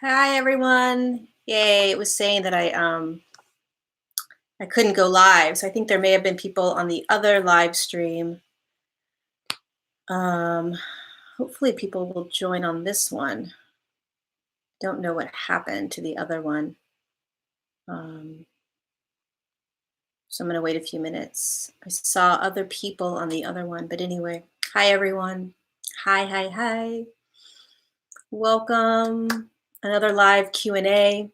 Hi everyone. Yay, it was saying that I couldn't go live. So I think there may have been people on the other live stream. Um Hopefully people will join on this one. Don't know what happened to the other one. Um so I'm going to wait a few minutes. I saw other people on the other one, but anyway, hi everyone. Hi. Welcome. Another live Q&A. Let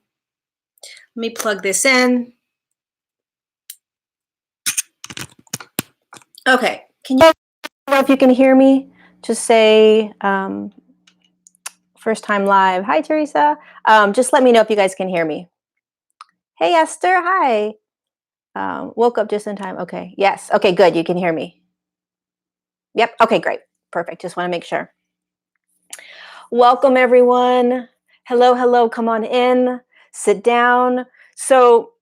me plug this in. Okay. Can you know if you can hear me? Just say first time live. Hi, Teresa. Just let me know if you guys can hear me. Hey, Esther. Hi. Woke up just in time. Okay. Yes. Okay, good. You can hear me. Yep. Okay, great. Perfect. Just want to make sure. Welcome, everyone. Hello. Come on in. Sit down. So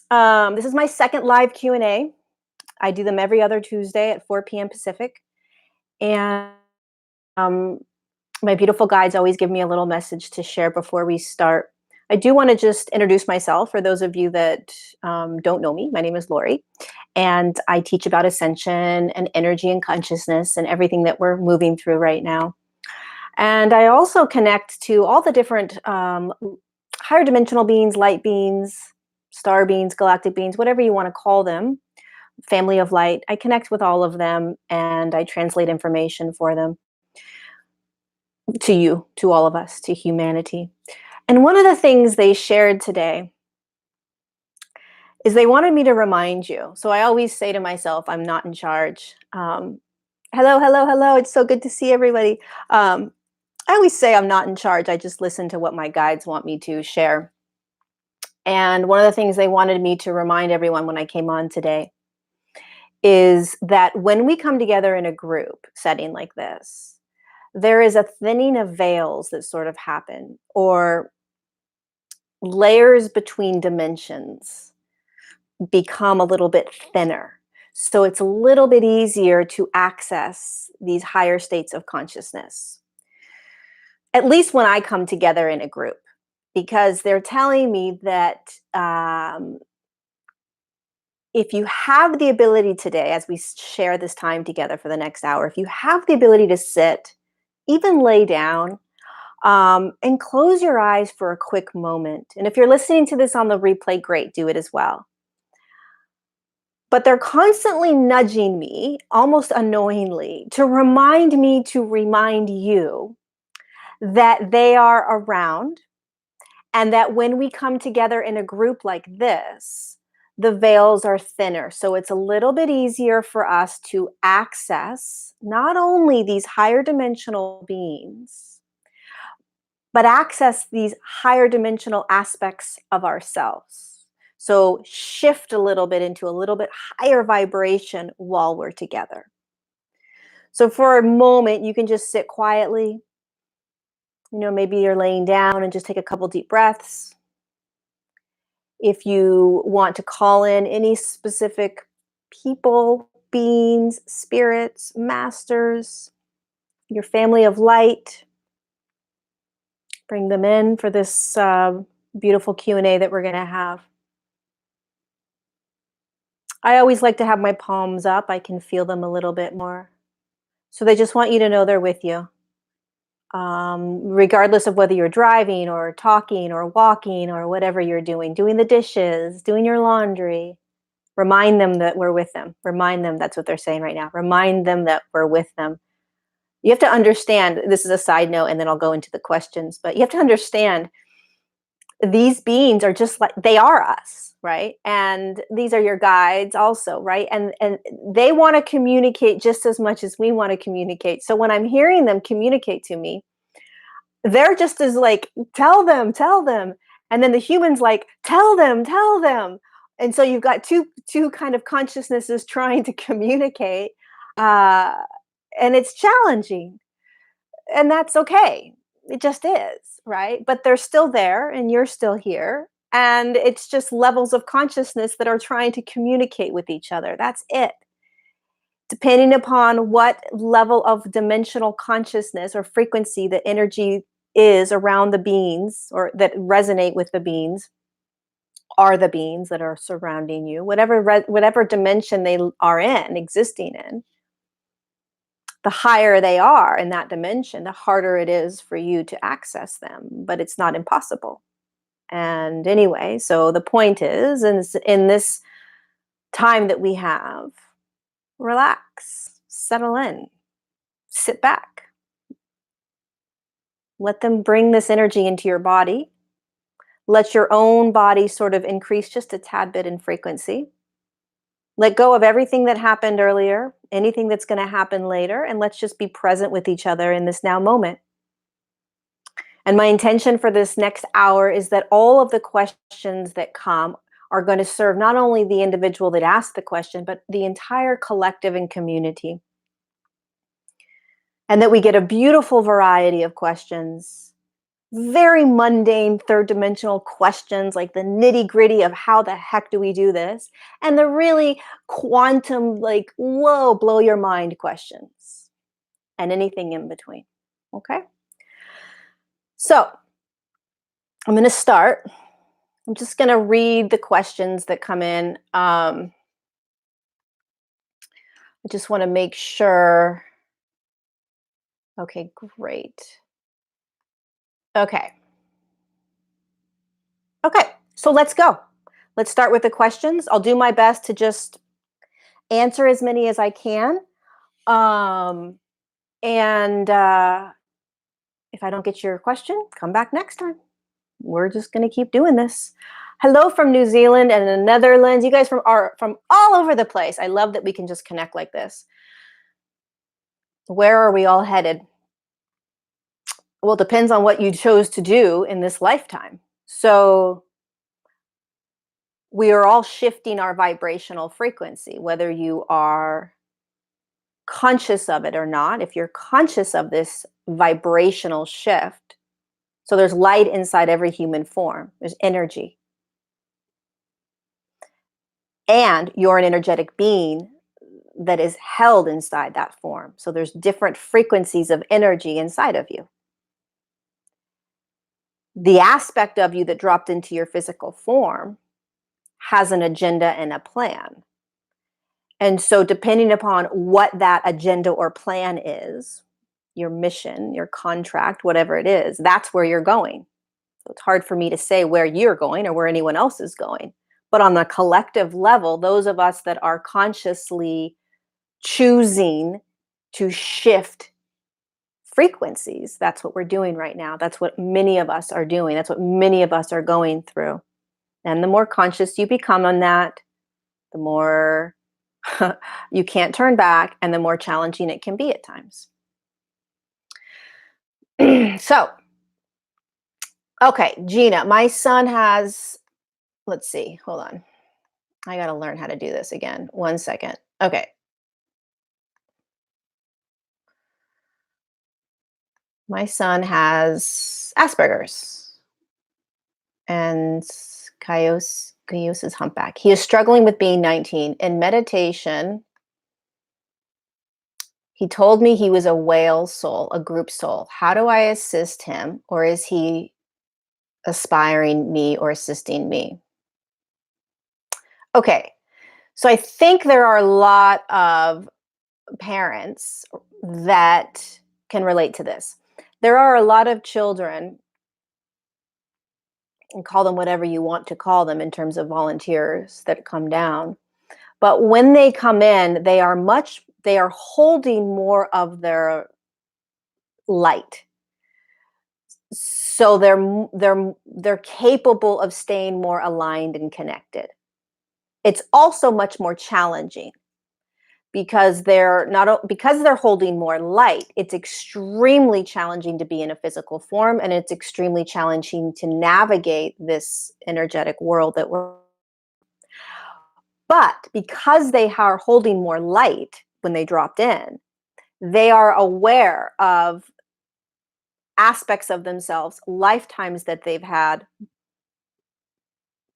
this is my second live Q&A. I do them every other Tuesday at 4 p.m. Pacific. And my beautiful guides always give me a little message to share before we start. I do want to just introduce myself for those of you that don't know me. My name is Lori, and I teach about ascension and energy and consciousness and everything that we're moving through right now. And I also connect to all the different higher dimensional beings, light beings, star beings, galactic beings, whatever you want to call them, family of light. I connect with all of them and I translate information for them. To you, to all of us, to humanity. And one of the things they shared today is they wanted me to remind you. So I always say to myself, I'm not in charge. Hello. It's so good to see everybody. I always say I'm not in charge. I just listen to what my guides want me to share. And one of the things they wanted me to remind everyone when I came on today is that when we come together in a group setting like this, there is a thinning of veils that sort of happen, or layers between dimensions become a little bit thinner. So it's a little bit easier to access these higher states of consciousness. At least when I come together in a group, because they're telling me that if you have the ability today, as we share this time together for the next hour, if you have the ability to sit, even lay down, and close your eyes for a quick moment. And if you're listening to this on the replay, great, do it as well. But they're constantly nudging me, almost unknowingly, to remind you that they are around, and that when we come together in a group like this, the veils are thinner. So it's a little bit easier for us to access not only these higher dimensional beings, but access these higher dimensional aspects of ourselves. So shift a little bit into a little bit higher vibration while we're together. So for a moment, you can just sit quietly. Maybe you're laying down and just take a couple deep breaths. If you want to call in any specific people, beings, spirits, masters, your family of light, bring them in for this beautiful Q&A that we're going to have. I always like to have my palms up. I can feel them a little bit more. So they just want you to know they're with you. Regardless of whether you're driving or talking or walking or whatever you're doing the dishes, doing your laundry, remind them that we're with them. Remind them, that's what they're saying right now. Remind them that we're with them. You have to understand, this is a side note and then I'll go into the questions, but you have to understand these beings are just like, they are us, right? And these are your guides also, right? And they want to communicate just as much as we want to communicate. So when I'm hearing them communicate to me, they're just as like, tell them. And then the human's like, tell them. And so you've got two kind of consciousnesses trying to communicate. And it's challenging. And that's okay. It just is, right? But they're still there and you're still here. And it's just levels of consciousness that are trying to communicate with each other. That's it. Depending upon what level of dimensional consciousness or frequency the energy is around the beings, or that resonate with the beings, are the beings that are surrounding you, whatever dimension they are in, existing in. The higher they are in that dimension, the harder it is for you to access them, but it's not impossible. And anyway, so the point is, in this time that we have, relax, settle in, sit back, let them bring this energy into your body. Let your own body sort of increase just a tad bit in frequency. Let go of everything that happened earlier, anything that's going to happen later, and let's just be present with each other in this now moment. And my intention for this next hour is that all of the questions that come are going to serve not only the individual that asked the question, but the entire collective and community. And that we get a beautiful variety of questions, very mundane third dimensional questions, like the nitty gritty of how the heck do we do this, and the really quantum, like, whoa, blow your mind questions, and anything in between. Okay? So I'm going to start. I'm just going to read the questions that come in. I just want to make sure. Okay, great. Okay. Okay, so let's go. Let's start with the questions. I'll do my best to just answer as many as I can. And if I don't get your question, come back next time. We're just going to keep doing this. Hello from New Zealand and the Netherlands. You guys are from all over the place. I love that we can just connect like this. Where are we all headed? Well, it depends on what you chose to do in this lifetime. So we are all shifting our vibrational frequency, whether you are conscious of it or not. If you're conscious of this vibrational shift, so there's light inside every human form, there's energy. And you're an energetic being that is held inside that form. So there's different frequencies of energy inside of you. The aspect of you that dropped into your physical form has an agenda and a plan. And so depending upon what that agenda or plan is, your mission, your contract, whatever it is, that's where you're going. So it's hard for me to say where you're going or where anyone else is going. But on the collective level, those of us that are consciously choosing to shift frequencies, that's what we're doing right now. That's what many of us are doing. That's what many of us are going through. And the more conscious you become on that, the more you can't turn back, and the more challenging it can be at times. So, okay, Gina, my son has, let's see, hold on. I got to learn how to do this again. 1 second. Okay. My son has Asperger's and Cayuse's humpback. He is struggling with being 19. In meditation, he told me he was a whale soul, a group soul. How do I assist him, or is he aspiring me or assisting me? Okay, so I think there are a lot of parents that can relate to this. There are a lot of children, and call them whatever you want to call them in terms of volunteers that come down. But when they come in, they are holding more of their light. So they're capable of staying more aligned and connected. It's also much more challenging because they're holding more light. It's extremely challenging to be in a physical form, and it's extremely challenging to navigate this energetic world that we're. But because they are holding more light when they dropped in, they are aware of aspects of themselves, lifetimes that they've had,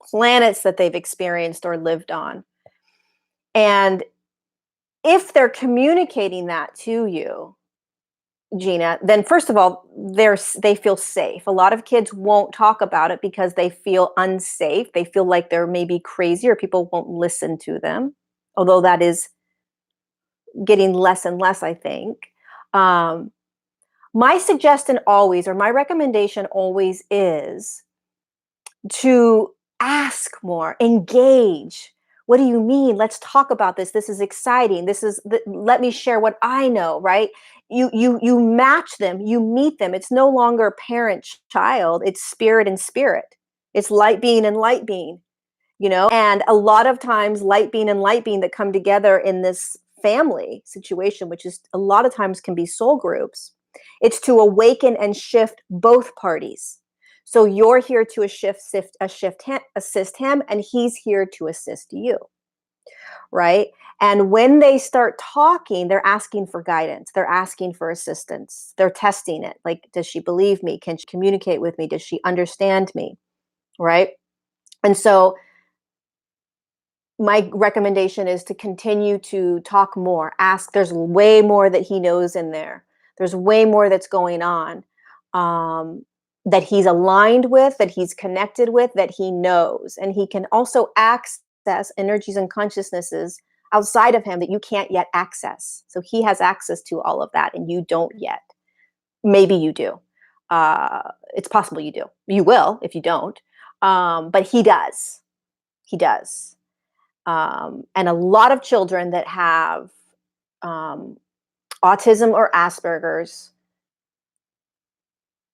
planets that they've experienced or lived on. And if they're communicating that to you, Gina, then first of all, they feel safe. A lot of kids won't talk about it because they feel unsafe. They feel like they're maybe crazy or people won't listen to them. Although that is getting less and less, I think. Um, my suggestion always, or my recommendation always is to ask more, engage. What do you mean? Let's talk about this. This is exciting. Let me share what I know, right? You match them, you meet them. It's no longer parent child, it's spirit and spirit. It's light being and light being, and a lot of times light being and light being that come together in this family situation, which is a lot of times can be soul groups. It's to awaken and shift both parties. So you're here to assist him, and he's here to assist you, right? And when they start talking, they're asking for guidance, they're asking for assistance, they're testing it. Like, does she believe me? Can she communicate with me? Does she understand me? Right? And so my recommendation is to continue to talk more, ask. There's way more that he knows in there. There's way more that's going on, that he's aligned with, that he's connected with, that he knows. And he can also access energies and consciousnesses outside of him that you can't yet access. So he has access to all of that and you don't yet. Maybe you do. It's possible you do. You will if you don't. But he does. He does. And a lot of children that have autism or Asperger's,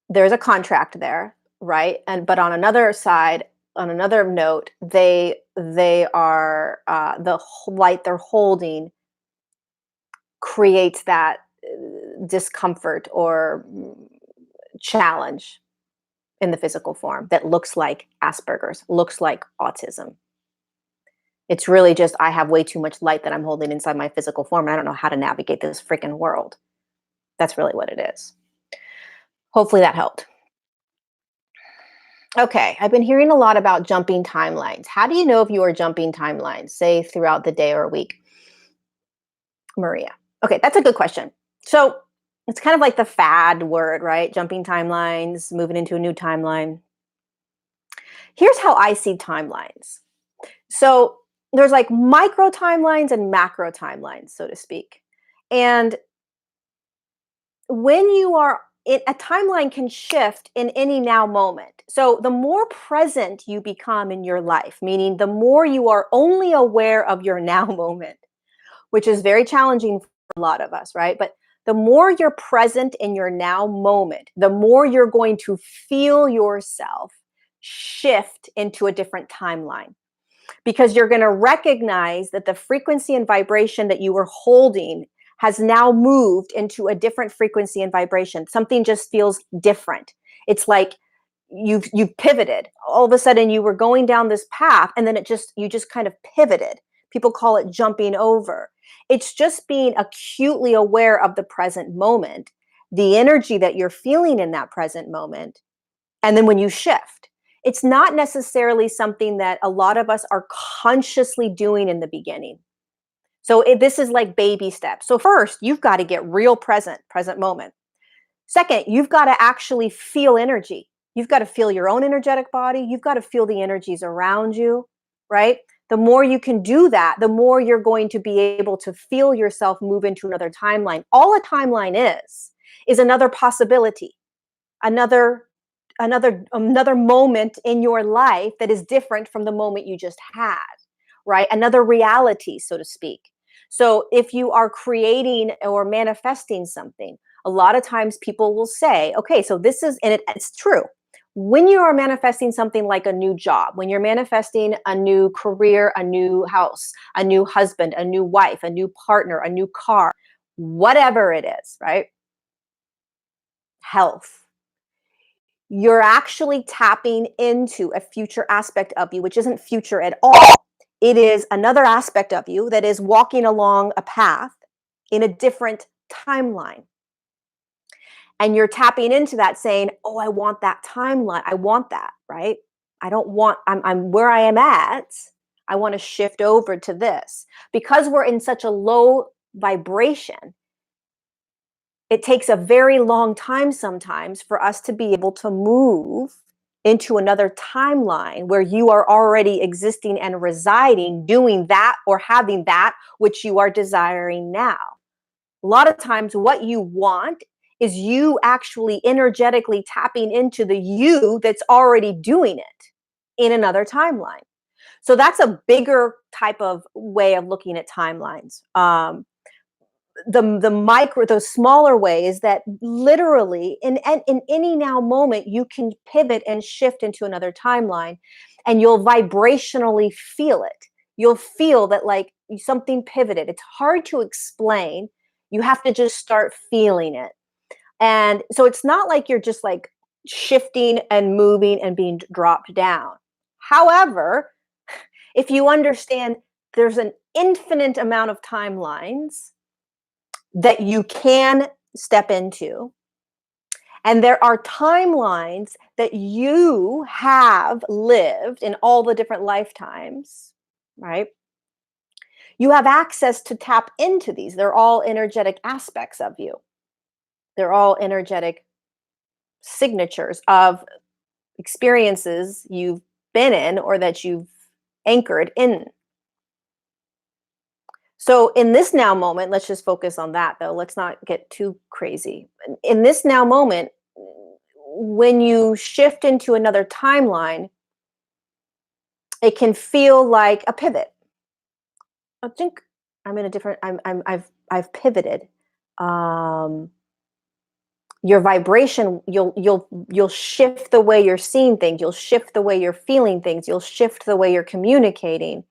there's a contract there, right? But on another side, on another note, they are the light they're holding creates that discomfort or challenge in the physical form that looks like Asperger's, looks like autism. It's really just, I have way too much light that I'm holding inside my physical form. And I don't know how to navigate this freaking world. That's really what it is. Hopefully that helped. Okay, I've been hearing a lot about jumping timelines. How do you know if you are jumping timelines, say throughout the day or a week? Maria. Okay, that's a good question. So it's kind of like the fad word, right? Jumping timelines, moving into a new timeline. Here's how I see timelines. So there's like micro timelines and macro timelines, so to speak. And when you are a timeline can shift in any now moment. So the more present you become in your life, meaning the more you are only aware of your now moment, which is very challenging for a lot of us, right? But the more you're present in your now moment, the more you're going to feel yourself shift into a different timeline, because you're going to recognize that the frequency and vibration that you were holding has now moved into a different frequency and vibration. Something just feels different. It's like you've pivoted. All of a sudden you were going down this path and then you just kind of pivoted. People call it jumping over. It's just being acutely aware of the present moment, the energy that you're feeling in that present moment. And then when you shift, it's not necessarily something that a lot of us are consciously doing in the beginning. So this is like baby steps. So first, you've got to get real present moment. Second, you've got to actually feel energy. You've got to feel your own energetic body. You've got to feel the energies around you, right? The more you can do that, the more you're going to be able to feel yourself move into another timeline. All a timeline is another possibility, another moment in your life that is different from the moment you just had, right? Another reality, so to speak. So if you are creating or manifesting something, a lot of times people will say, okay, so this is, and it's true. When you are manifesting something like a new job, when you're manifesting a new career, a new house, a new husband, a new wife, a new partner, a new car, whatever it is, right? Health. You're actually tapping into a future aspect of you, which isn't future at all. It is another aspect of you that is walking along a path in a different timeline. And you're tapping into that saying, oh, I want that timeline. I want that, right? I'm where I am at. I want to shift over to this. Because we're in such a low vibration, it takes a very long time sometimes for us to be able to move into another timeline where you are already existing and residing, doing that or having that which you are desiring now. A lot of times, what you want is you actually energetically tapping into the you that's already doing it in another timeline. So that's a bigger type of way of looking at timelines. The smaller way is that literally in any now moment you can pivot and shift into another timeline, and you'll vibrationally feel it. You'll feel that like something pivoted. It's hard to explain. You have to just start feeling it. And so it's not like you're just like shifting and moving and being dropped down. However, if you understand there's an infinite amount of timelines that you can step into, and there are timelines that you have lived in all the different lifetimes, right? You have access to tap into these. They're all energetic aspects of you. They're all energetic signatures of experiences you've been in or that you've anchored in. So in this now moment, let's just focus on that though. Let's not get too crazy. In this now moment, when you shift into another timeline, it can feel like a pivot. I think I'm in a different I've pivoted. Um your vibration, you'll shift the way you're seeing things, you'll shift the way you're feeling things, you'll shift the way you're communicating.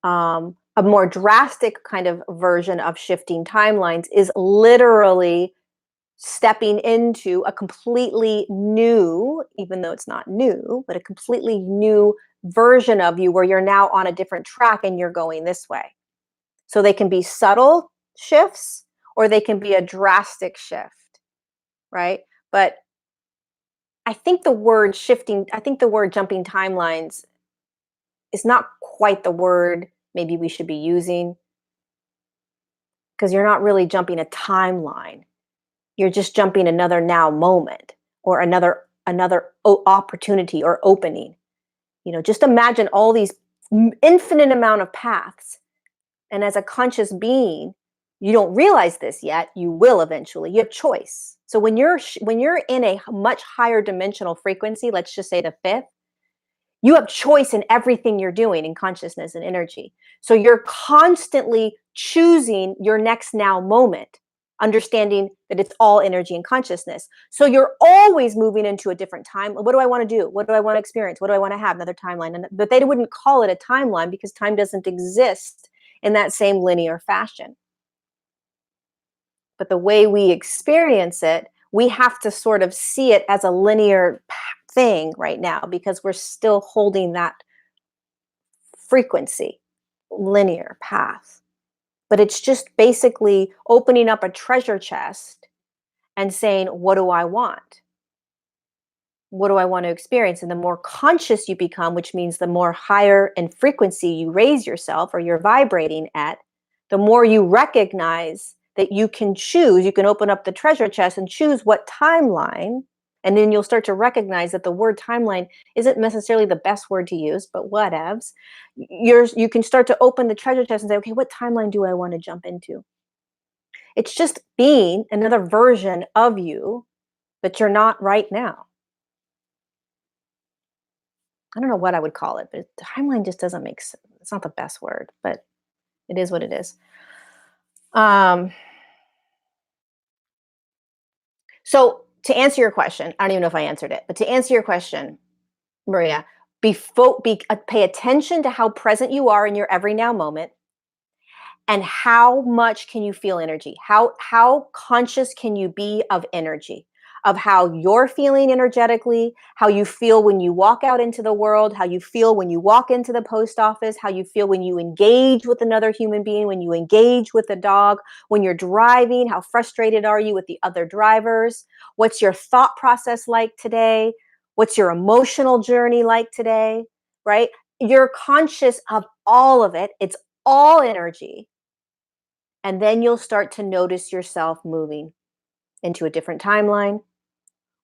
A more drastic kind of version of shifting timelines is literally stepping into a completely new, even though it's not new, but a completely new version of you where you're now on a different track and you're going this way. So they can be subtle shifts or they can be a drastic shift, right? But I think the word shifting, I think the word jumping timelines is not quite the word maybe we should be using, because you're not really jumping a timeline. You're just jumping another now moment or another opportunity or opening. Just imagine all these infinite amount of paths, and as a conscious being, you don't realize this yet. You will eventually. You have choice. So when you're in a much higher dimensional frequency, let's just say the fifth, you have choice in everything you're doing in consciousness and energy. So you're constantly choosing your next now moment, understanding that it's all energy and consciousness. So you're always moving into a different time. What do I want to do? What do I want to experience? What do I want to have? Another timeline. But they wouldn't call it a timeline because time doesn't exist in that same linear fashion. But the way we experience it, we have to sort of see it as a linear thing right now because we're still holding that frequency, linear path. But it's just basically opening up a treasure chest and saying, what do I want? What do I want to experience? And the more conscious you become, which means the more higher in frequency you raise yourself or you're vibrating at, the more you recognize that you can choose, you can open up the treasure chest and choose what timeline. And then you'll start to recognize that the word timeline isn't necessarily the best word to use, but whatevs. You can start to open the treasure chest and say, okay, what timeline do I want to jump into? It's just being another version of you that you're not right now. I don't know what I would call it, but timeline just doesn't make sense. It's not the best word, but it is what it is. Um, so to answer your question, I don't even know if I answered it, but to answer your question, Maria, pay attention to how present you are in your every now moment, and how much can you feel energy? How conscious can you be of energy? Of how you're feeling energetically, how you feel when you walk out into the world, how you feel when you walk into the post office, how you feel when you engage with another human being, when you engage with a dog, when you're driving, how frustrated are you with the other drivers? What's your thought process like today? What's your emotional journey like today? Right? You're conscious of all of it. It's all energy. And then you'll start to notice yourself moving. into a different timeline,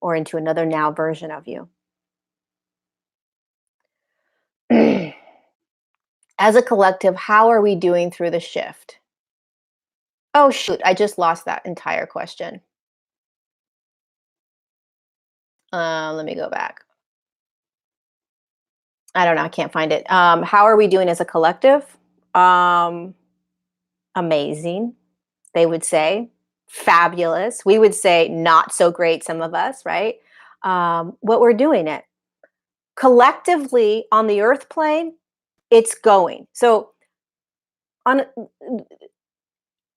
or into another now version of you. As a collective, how are we doing through the shift? Oh, shoot, I just lost that entire question. Let me go back. I don't know. I can't find it. How are we doing as a collective? Um, Amazing, they would say. Fabulous. We would say not so great, some of us, right? What we're doing it collectively on the earth plane, it's going. So on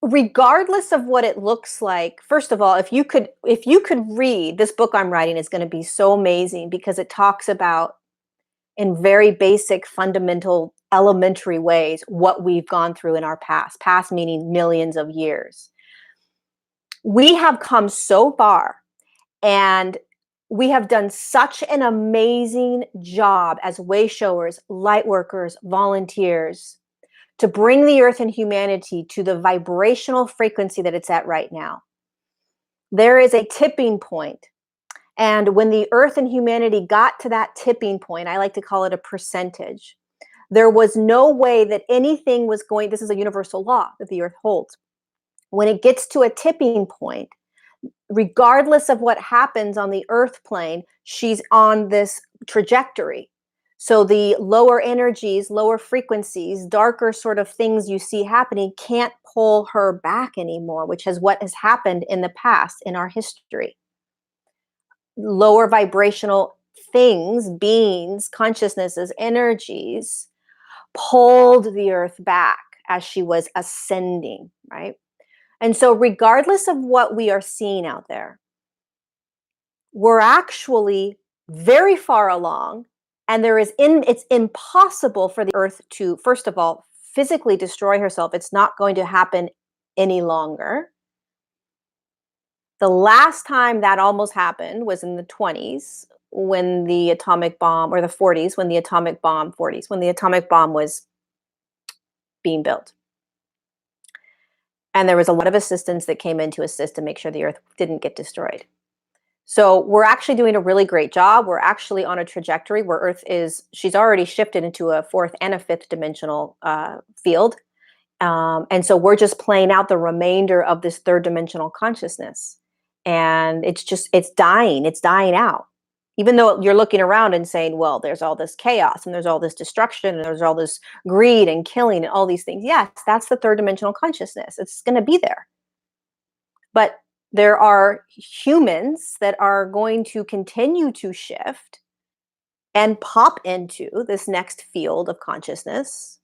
regardless of what it looks like, first of all, if you could read this book I'm writing is going to be so amazing because it talks about in very basic, fundamental, elementary ways what we've gone through in our past meaning millions of years. We have come so far, and we have done such an amazing job as way showers, light workers, volunteers to bring the earth and humanity to the vibrational frequency that it's at right now. There is a tipping point. And when the earth and humanity got to that tipping point, I like to call it a percentage, there was no way that anything was going, this is a universal law that the earth holds. When it gets to a tipping point, regardless of what happens on the earth plane, she's on this trajectory. So the lower energies, lower frequencies, darker sort of things you see happening can't pull her back anymore, which is what has happened in the past in our history. Lower vibrational things, beings, consciousnesses, energies pulled the earth back as she was ascending, right? And so, regardless of what we are seeing out there, we're actually very far along, and it's impossible for the earth to, first of all, physically destroy herself. It's not going to happen any longer. The last time that almost happened was in the 20s when the atomic bomb, or the 40s when the atomic bomb, when the atomic bomb was being built. And there was a lot of assistance that came in to assist to make sure the earth didn't get destroyed. So we're actually doing a really great job. We're actually on a trajectory where Earth she's already shifted into a fourth and a fifth dimensional field. And so we're just playing out the remainder of this third dimensional consciousness. And it's dying out. Even though you're looking around and saying, well, there's all this chaos and there's all this destruction and there's all this greed and killing and all these things. Yes, that's the third dimensional consciousness. It's going to be there. But there are humans that are going to continue to shift and pop into this next field of consciousness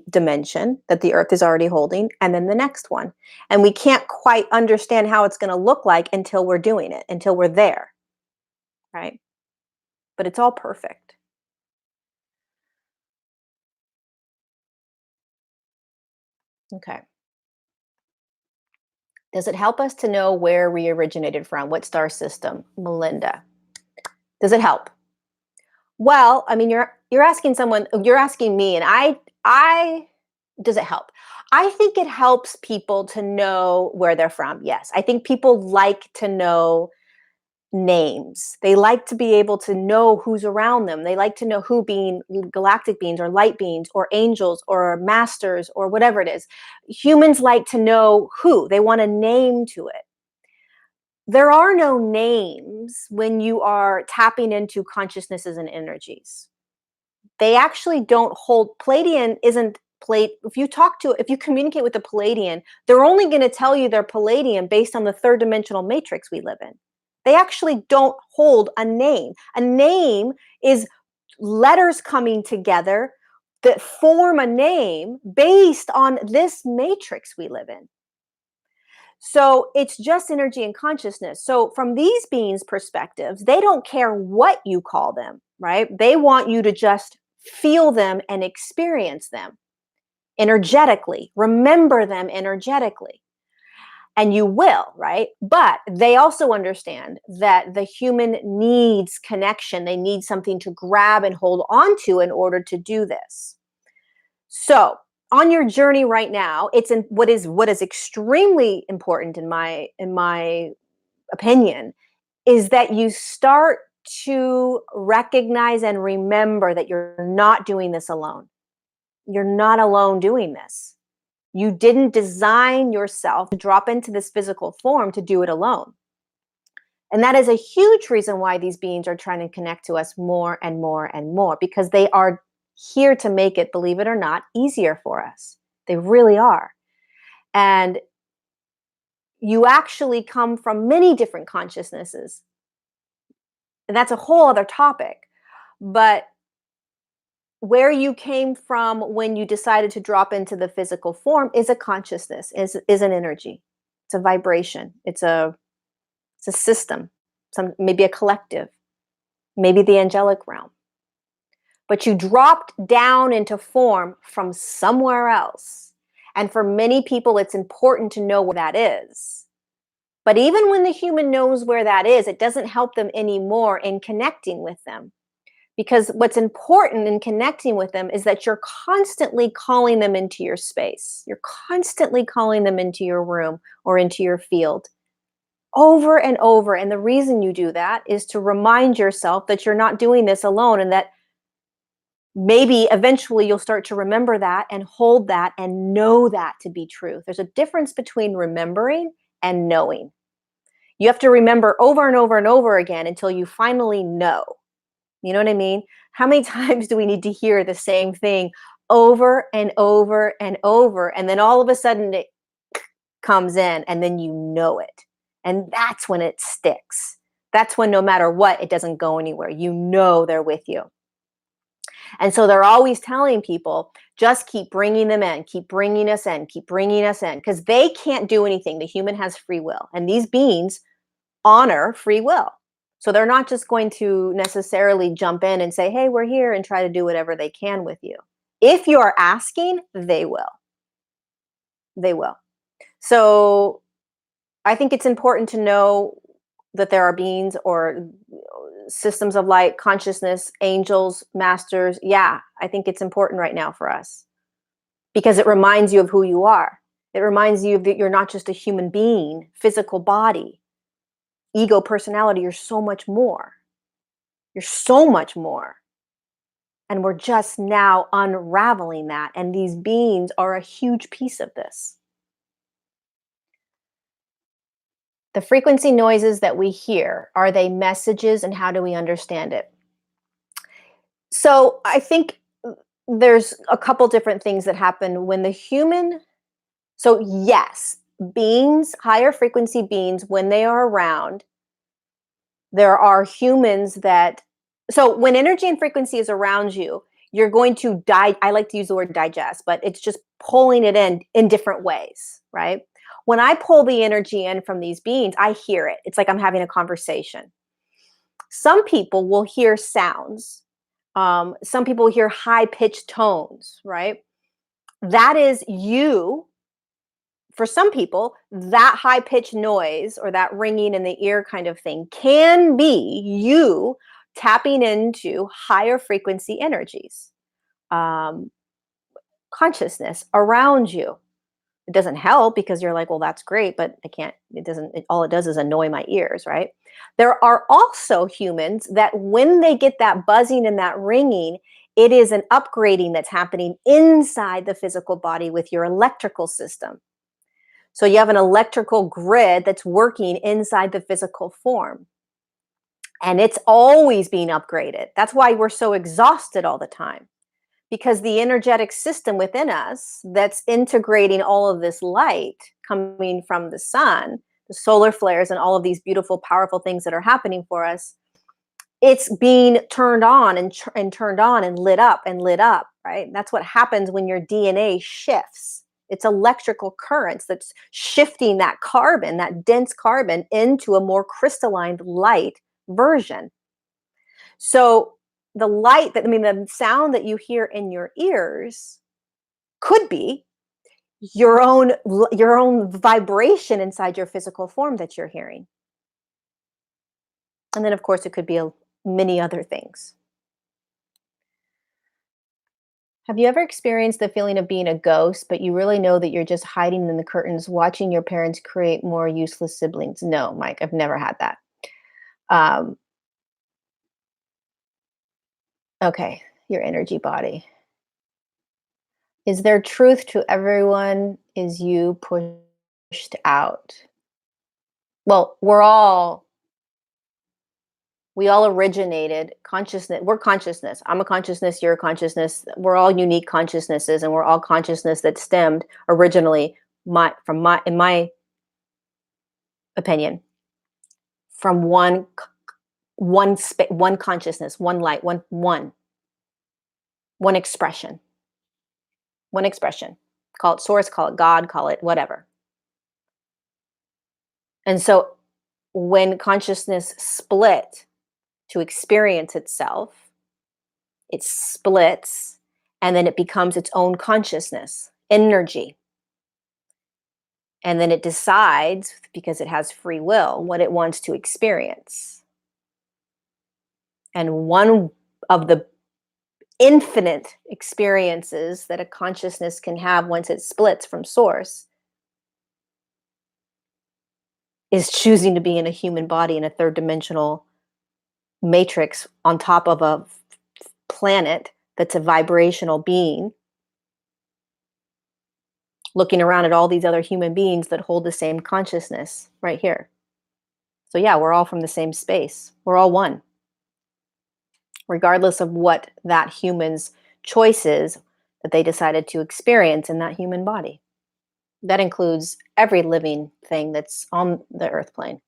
dimension that the earth is already holding, and then the next one. And we can't quite understand how it's going to look like until we're doing it, until we're there, right? But it's all perfect. Okay. Does it help us to know where we originated from? What star system? Melinda. Does it help? Well, I mean, you're asking someone, you're asking me, and I does it help? I think it helps people to know where they're from. Yes. I think people like to know names. They like to be able to know who's around them. They like to know who being galactic beings or light beings or angels or masters or whatever it is. Humans like to know who. They want a name to it. There are no names when you are tapping into consciousnesses and energies. They actually don't hold. Pleiadian isn't plate. If you communicate with a Pleiadian, they're only going to tell you they're Pleiadian based on the third dimensional matrix we live in. They actually don't hold a name. A name is letters coming together that form a name based on this matrix we live in. So it's just energy and consciousness. So from these beings' perspectives, they don't care what you call them, right? They want you to just feel them and experience them energetically, remember them energetically. And you will, right? But they also understand that the human needs connection. They need something to grab and hold onto in order to do this. So on your journey right now, it's in what is extremely important in my opinion, is that you start to recognize and remember that you're not doing this alone. You're not alone doing this. You didn't design yourself to drop into this physical form to do it alone. And that is a huge reason why these beings are trying to connect to us more and more and more, because they are here to make it, believe it or not, easier for us. They really are. And you actually come from many different consciousnesses. And that's a whole other topic. But where you came from when you decided to drop into the physical form is a consciousness, is an energy. It's a vibration. It's a system, maybe a collective, maybe the angelic realm. But you dropped down into form from somewhere else. And for many people, it's important to know where that is. But even when the human knows where that is, it doesn't help them anymore in connecting with them. Because what's important in connecting with them is that you're constantly calling them into your space. You're constantly calling them into your room or into your field over and over. And the reason you do that is to remind yourself that you're not doing this alone, and that maybe eventually you'll start to remember that and hold that and know that to be true. There's a difference between remembering and knowing. You have to remember over and over and over again until you finally know. You know what I mean? How many times do we need to hear the same thing over and over and over? And then all of a sudden it comes in and then you know it. And that's when it sticks. That's when no matter what, it doesn't go anywhere. You know they're with you. And so they're always telling people, just keep bringing them in, keep bringing us in, keep bringing us in, because they can't do anything. The human has free will. And these beings honor free will. So they're not just going to necessarily jump in and say, hey, we're here, and try to do whatever they can with you. If you are asking, they will. They will. So I think it's important to know that there are beings or systems of light, consciousness, angels, masters. Yeah, I think it's important right now for us because it reminds you of who you are. It reminds you that you're not just a human being, physical body, ego, personality. You're so much more. You're so much more. And we're just now unraveling that. And these beings are a huge piece of this. The frequency noises that we hear, are they messages, and how do we understand it? So I think there's a couple different things that happen when the human. So yes, beings, higher frequency beings, when they are around, there are humans that. So when energy and frequency is around you, you're going to I like to use the word digest, but it's just pulling it in different ways, right? When I pull the energy in from these beings, I hear it. It's like I'm having a conversation. Some people will hear sounds. Some people hear high pitched tones, right? That is you. For some people, that high pitched noise or that ringing in the ear kind of thing can be you tapping into higher frequency energies, um, consciousness around you. It doesn't help because you're like, well, that's great, but I can't, it doesn't, all it does is annoy my ears, right? There are also humans that when they get that buzzing and that ringing, it is an upgrading that's happening inside the physical body with your electrical system. So you have an electrical grid that's working inside the physical form. And it's always being upgraded. That's why we're so exhausted all the time. Because the energetic system within us that's integrating all of this light coming from the sun, the solar flares, and all of these beautiful, powerful things that are happening for us, it's being turned on and turned on and lit up, right? That's what happens when your DNA shifts. It's electrical currents that's shifting that carbon, that dense carbon, into a more crystalline light version. So the sound that you hear in your ears could be your own vibration inside your physical form that you're hearing. And then, of course, it could be many other things. Have you ever experienced the feeling of being a ghost, but you really know that you're just hiding in the curtains, watching your parents create more useless siblings? No, Mike, I've never had that. Um, okay, your energy body. Is there truth to everyone? Is you pushed out? Well, we all originated consciousness. We're consciousness. I'm a consciousness, you're a consciousness. We're all unique consciousnesses, and we're all consciousness that stemmed originally in my opinion, from one consciousness, one light, one expression, one expression. Call it source, call it God, call it whatever. And so when consciousness split to experience itself, it splits and then it becomes its own consciousness, energy. And then it decides, because it has free will, what it wants to experience. And one of the infinite experiences that a consciousness can have once it splits from source is choosing to be in a human body in a third dimensional matrix on top of a planet that's a vibrational being, looking around at all these other human beings that hold the same consciousness right here. So yeah, we're all from the same space. We're all one, regardless of what that human's choice is that they decided to experience in that human body. That includes every living thing that's on the earth plane.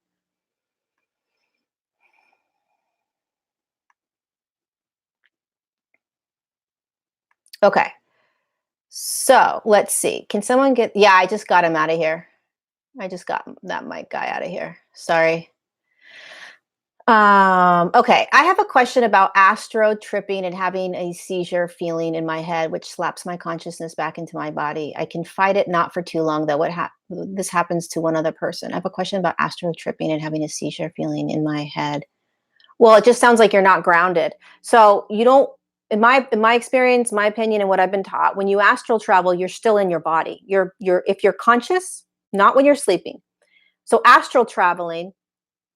Okay. So let's see. Can someone get, yeah, I just got him out of here. I just got that mic guy out of here. Sorry. Okay. I have a question about astro tripping and having a seizure feeling in my head, which slaps my consciousness back into my body. I can fight it not for too long, though. This happens to one other person. I have a question about astro tripping and having a seizure feeling in my head. Well, it just sounds like you're not grounded. So you don't, in my experience, my opinion, and what I've been taught, when you astral travel, you're still in your body. You're if you're conscious, not when you're sleeping. So astral traveling,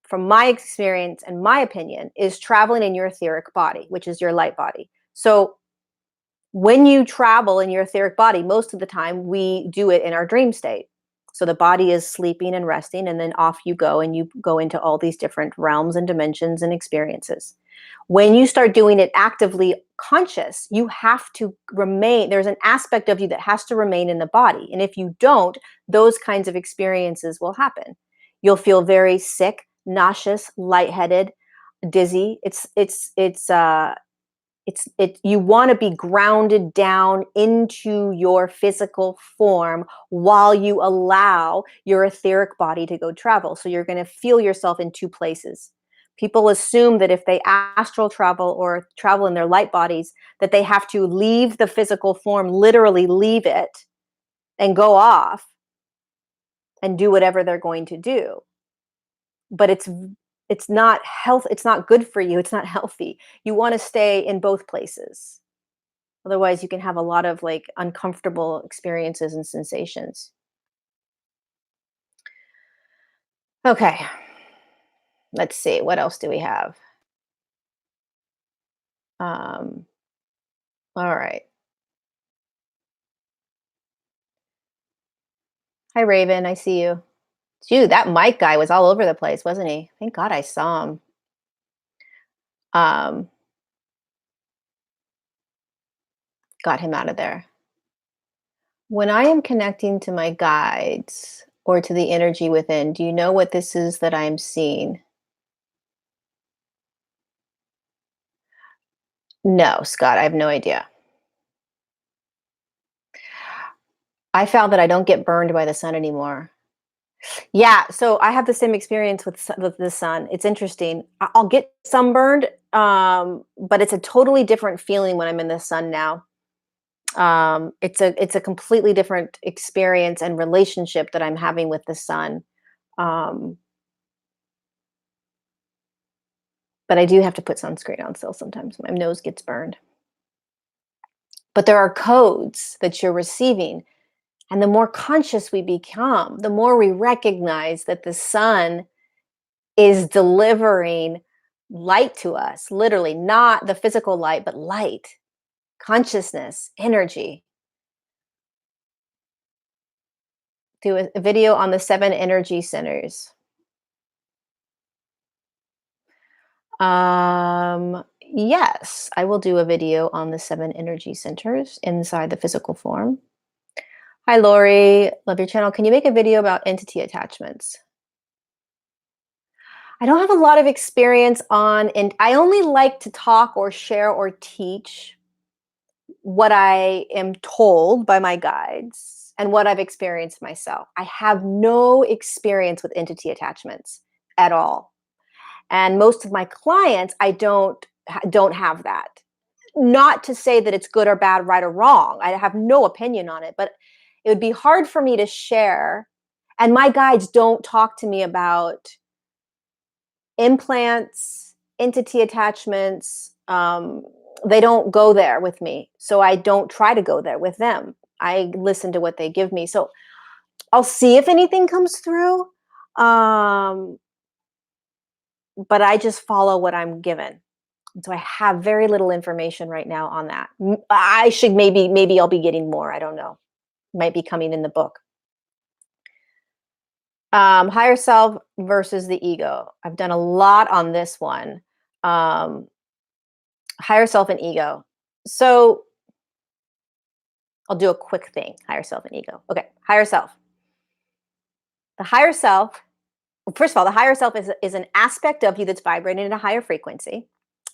from my experience and my opinion, is traveling in your etheric body, which is your light body. So when you travel in your etheric body, most of the time we do it in our dream state. So the body is sleeping and resting, and then off you go, and you go into all these different realms and dimensions and experiences. When you start doing it actively conscious, you have to remain, there's an aspect of you that has to remain in the body. And if you don't, those kinds of experiences will happen. You'll feel very sick, nauseous, lightheaded, dizzy. You want to be grounded down into your physical form while you allow your etheric body to go travel. So you're going to feel yourself in two places. People assume that if they astral travel or travel in their light bodies, that they have to leave the physical form, literally leave it, and go off and do whatever they're going to do. But it's not health, it's not good for you, it's not healthy. You want to stay in both places. Otherwise, you can have a lot of like uncomfortable experiences and sensations. Okay, let's see. What else do we have? Um, all right. Hi, Raven. I see you. Dude, that Mike guy was all over the place, wasn't he? Thank God I saw him. Um, got him out of there. When I am connecting to my guides or to the energy within, do you know what this is that I am seeing? No, Scott, I have no idea. I found that I don't get burned by the sun anymore. Yeah, so I have the same experience with the sun. It's interesting. I'll get sunburned, but it's a totally different feeling when I'm in the sun now. It's a completely different experience and relationship that I'm having with the sun. Um, but I do have to put sunscreen on still sometimes. My nose gets burned. But there are codes that you're receiving. And the more conscious we become, the more we recognize that the sun is delivering light to us, literally, not the physical light, but light, consciousness, energy. Do a video on the 7 energy centers. Yes, I will do a video on the 7 energy centers inside the physical form. Hi, Lori. Love your channel. Can you make a video about entity attachments? I don't have a lot of experience on, and I only like to talk or share or teach what I am told by my guides and what I've experienced myself. I have no experience with entity attachments at all. And most of my clients, I don't have that. Not to say that it's good or bad, right or wrong. I have no opinion on it, but it would be hard for me to share. And my guides don't talk to me about implants, entity attachments. They don't go there with me. So I don't try to go there with them. I listen to what they give me. So I'll see if anything comes through. But I just follow what I'm given. And so I have very little information right now on that. I should maybe I'll be getting more. I don't know. Might be coming in the book. Higher self versus the ego. I've done a lot on this one. Higher self and ego. So I'll do a quick thing. Higher self and ego. Okay, higher self. The higher self, well, first of all, the higher self is an aspect of you that's vibrating at a higher frequency.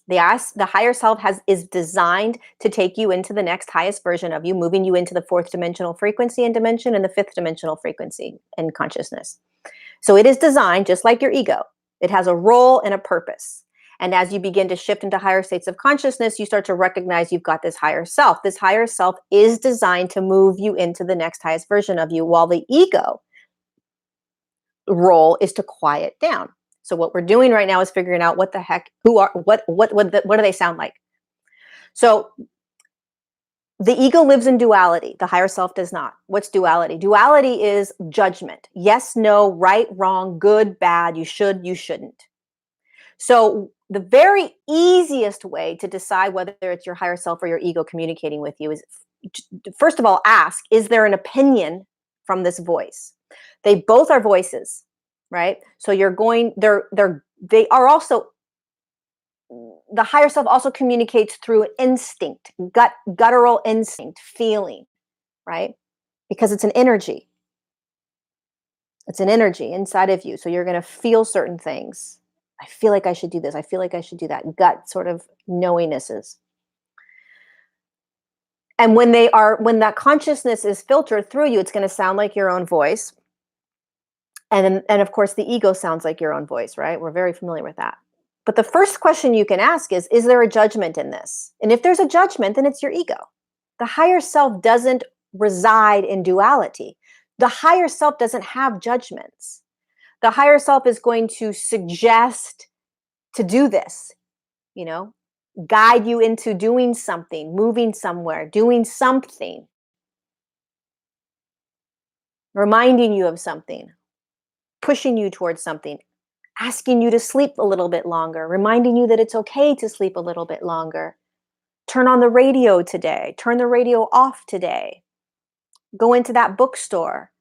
The higher self is designed to take you into the next highest version of you, moving you into the 4th dimensional frequency and dimension and the 5th dimensional frequency and consciousness. So it is designed just like your ego. It has a role and a purpose. And as you begin to shift into higher states of consciousness, you start to recognize you've got this higher self. This higher self is designed to move you into the next highest version of you, while the ego role is to quiet down. So what we're doing right now is figuring out what the heck, what do they sound like? So the ego lives in duality. The higher self does not. What's duality? Duality is judgment. Yes, no, right, wrong, good, bad, you should, you shouldn't. So the very easiest way to decide whether it's your higher self or your ego communicating with you is, first of all, ask, is there an opinion from this voice? They both are voices, right? So they are also, the higher self also communicates through instinct, guttural instinct, feeling, right? Because it's an energy. It's an energy inside of you. So you're going to feel certain things. I feel like I should do this. I feel like I should do that. Gut sort of knowingnesses. And when that consciousness is filtered through you, it's going to sound like your own voice. And of course, the ego sounds like your own voice, right? We're very familiar with that. But the first question you can ask is there a judgment in this? And if there's a judgment, then it's your ego. The higher self doesn't reside in duality. The higher self doesn't have judgments. The higher self is going to suggest to do this, guide you into doing something, moving somewhere, doing something, reminding you of something, pushing you towards something, asking you to sleep a little bit longer, reminding you that it's okay to sleep a little bit longer. Turn on the radio today. Turn the radio off today. Go into that bookstore.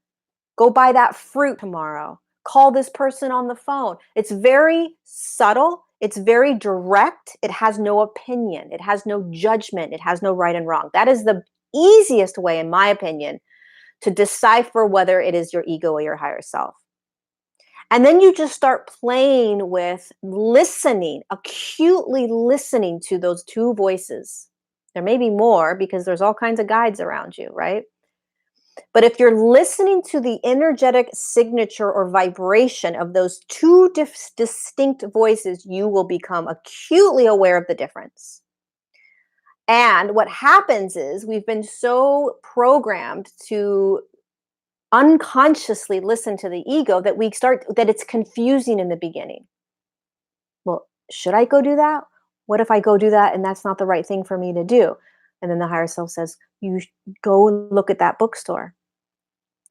Go buy that fruit tomorrow. Call this person on the phone. It's very subtle. It's very direct. It has no opinion. It has no judgment. It has no right and wrong. That is the easiest way, in my opinion, to decipher whether it is your ego or your higher self. And then you just start playing with listening, acutely listening to those two voices. There may be more because there's all kinds of guides around you, right? But if you're listening to the energetic signature or vibration of those two distinct voices, you will become acutely aware of the difference. And what happens is we've been so programmed to unconsciously listen to the ego that it's confusing in the beginning. Well, should I go do that? What if I go do that and that's not the right thing for me to do? And then the higher self says, go look at that bookstore.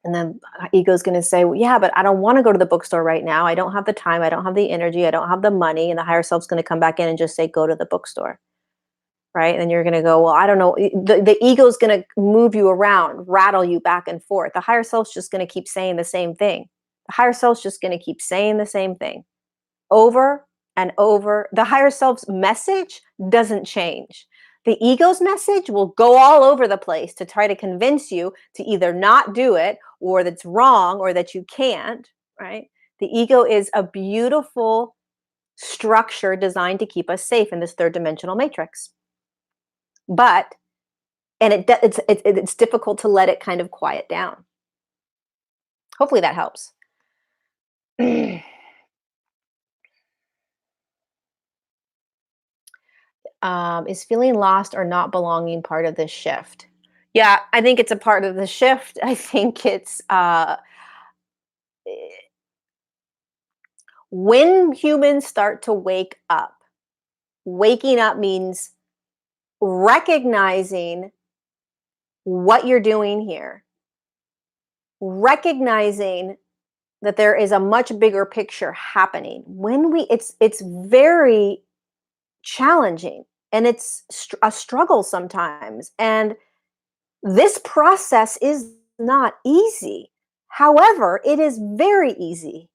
And then ego is going to say, well, yeah, but I don't want to go to the bookstore right now. I don't have the time. I don't have the energy. I don't have the money. And the higher self's going to come back in and just say, go to the bookstore. Right. And then you're going to go, well, I don't know. The ego is going to move you around, rattle you back and forth. The higher self's just going to keep saying the same thing. The higher self's just going to keep saying the same thing over and over. The higher self's message doesn't change. The ego's message will go all over the place to try to convince you to either not do it, or that's wrong, or that you can't, right? The ego is a beautiful structure designed to keep us safe in this third dimensional matrix. But, and it's difficult to let it kind of quiet down. Hopefully that helps. Is feeling lost or not belonging part of this shift? Yeah, I think it's a part of the shift. I think it's when humans start to wake up. Waking up means recognizing what you're doing here, recognizing that there is a much bigger picture happening. When it's very challenging, and it's a struggle sometimes, and this process is not easy. However, it is very easy.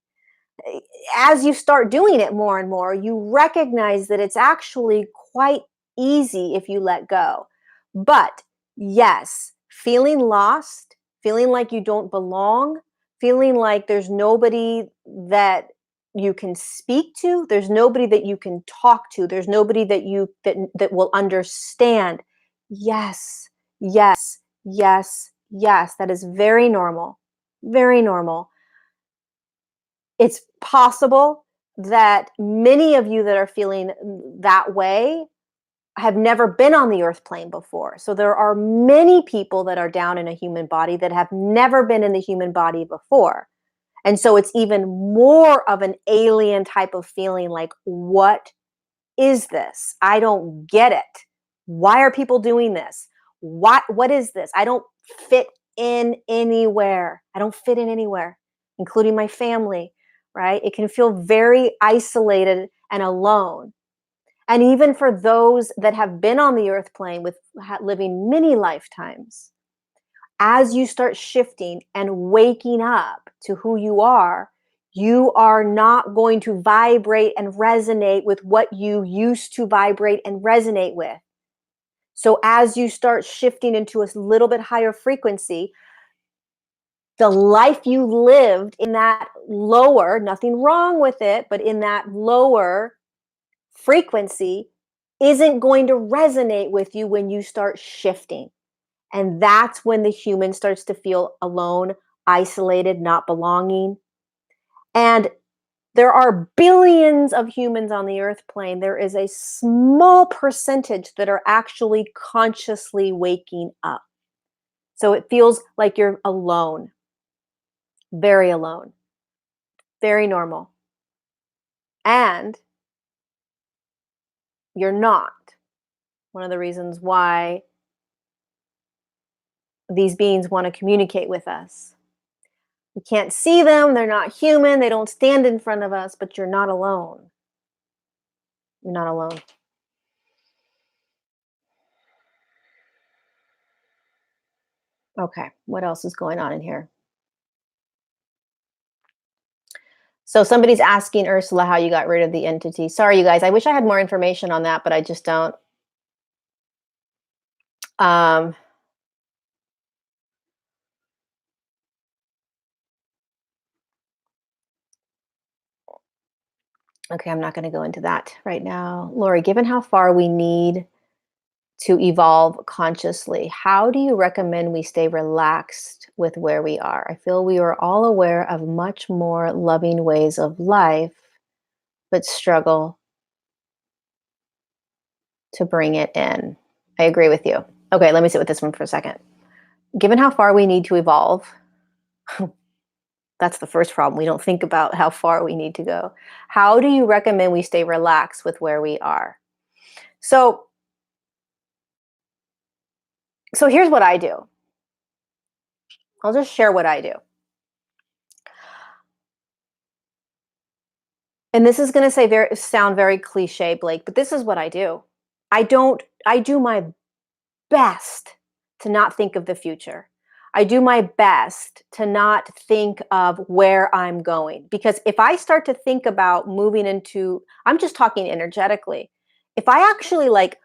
As you start doing it more and more, you recognize that it's actually quite easy if you let go. But yes, feeling lost, feeling like you don't belong, feeling like there's nobody that you can speak to, there's nobody that you can talk to, there's nobody that will understand. Yes, yes, yes, yes, that is very normal. Very normal. It's possible that many of you that are feeling that way have never been on the earth plane before. So there are many people that are down in a human body that have never been in the human body before. And so it's even more of an alien type of feeling, like, what is this? I don't get it. Why are people doing this? What is this? I don't fit in anywhere. I don't fit in anywhere, including my family, right? It can feel very isolated and alone. And even for those that have been on the earth plane with living many lifetimes, as you start shifting and waking up to who you are not going to vibrate and resonate with what you used to vibrate and resonate with. So as you start shifting into a little bit higher frequency, the life you lived in that lower, nothing wrong with it, but in that lower frequency isn't going to resonate with you when you start shifting. And that's when the human starts to feel alone, isolated, not belonging. And there are billions of humans on the earth plane. There is a small percentage that are actually consciously waking up. So it feels like you're alone, very alone, very normal. And you're not. One of the reasons why these beings want to communicate with us. We can't see them. They're not human. They don't stand in front of us, but you're not alone. You're not alone. Okay, what else is going on in here? So somebody's asking Ursula how you got rid of the entity. Sorry, you guys. I wish I had more information on that, but I just don't. Um, okay, I'm not going to go into that right now. Lori, given how far we need to evolve consciously, how do you recommend we stay relaxed with where we are? I feel we are all aware of much more loving ways of life, but struggle to bring it in. I agree with you. Okay, let me sit with this one for a second. Given how far we need to evolve, that's the first problem. We don't think about how far we need to go. How do you recommend we stay relaxed with where we are? So So here's what I do. I'll just share what I do. And this is going to sound very cliche, Blake, but this is what I do. I do my best to not think of the future. I do my best to not think of where I'm going. Because if I start to think about moving into, I'm just talking energetically. If I actually like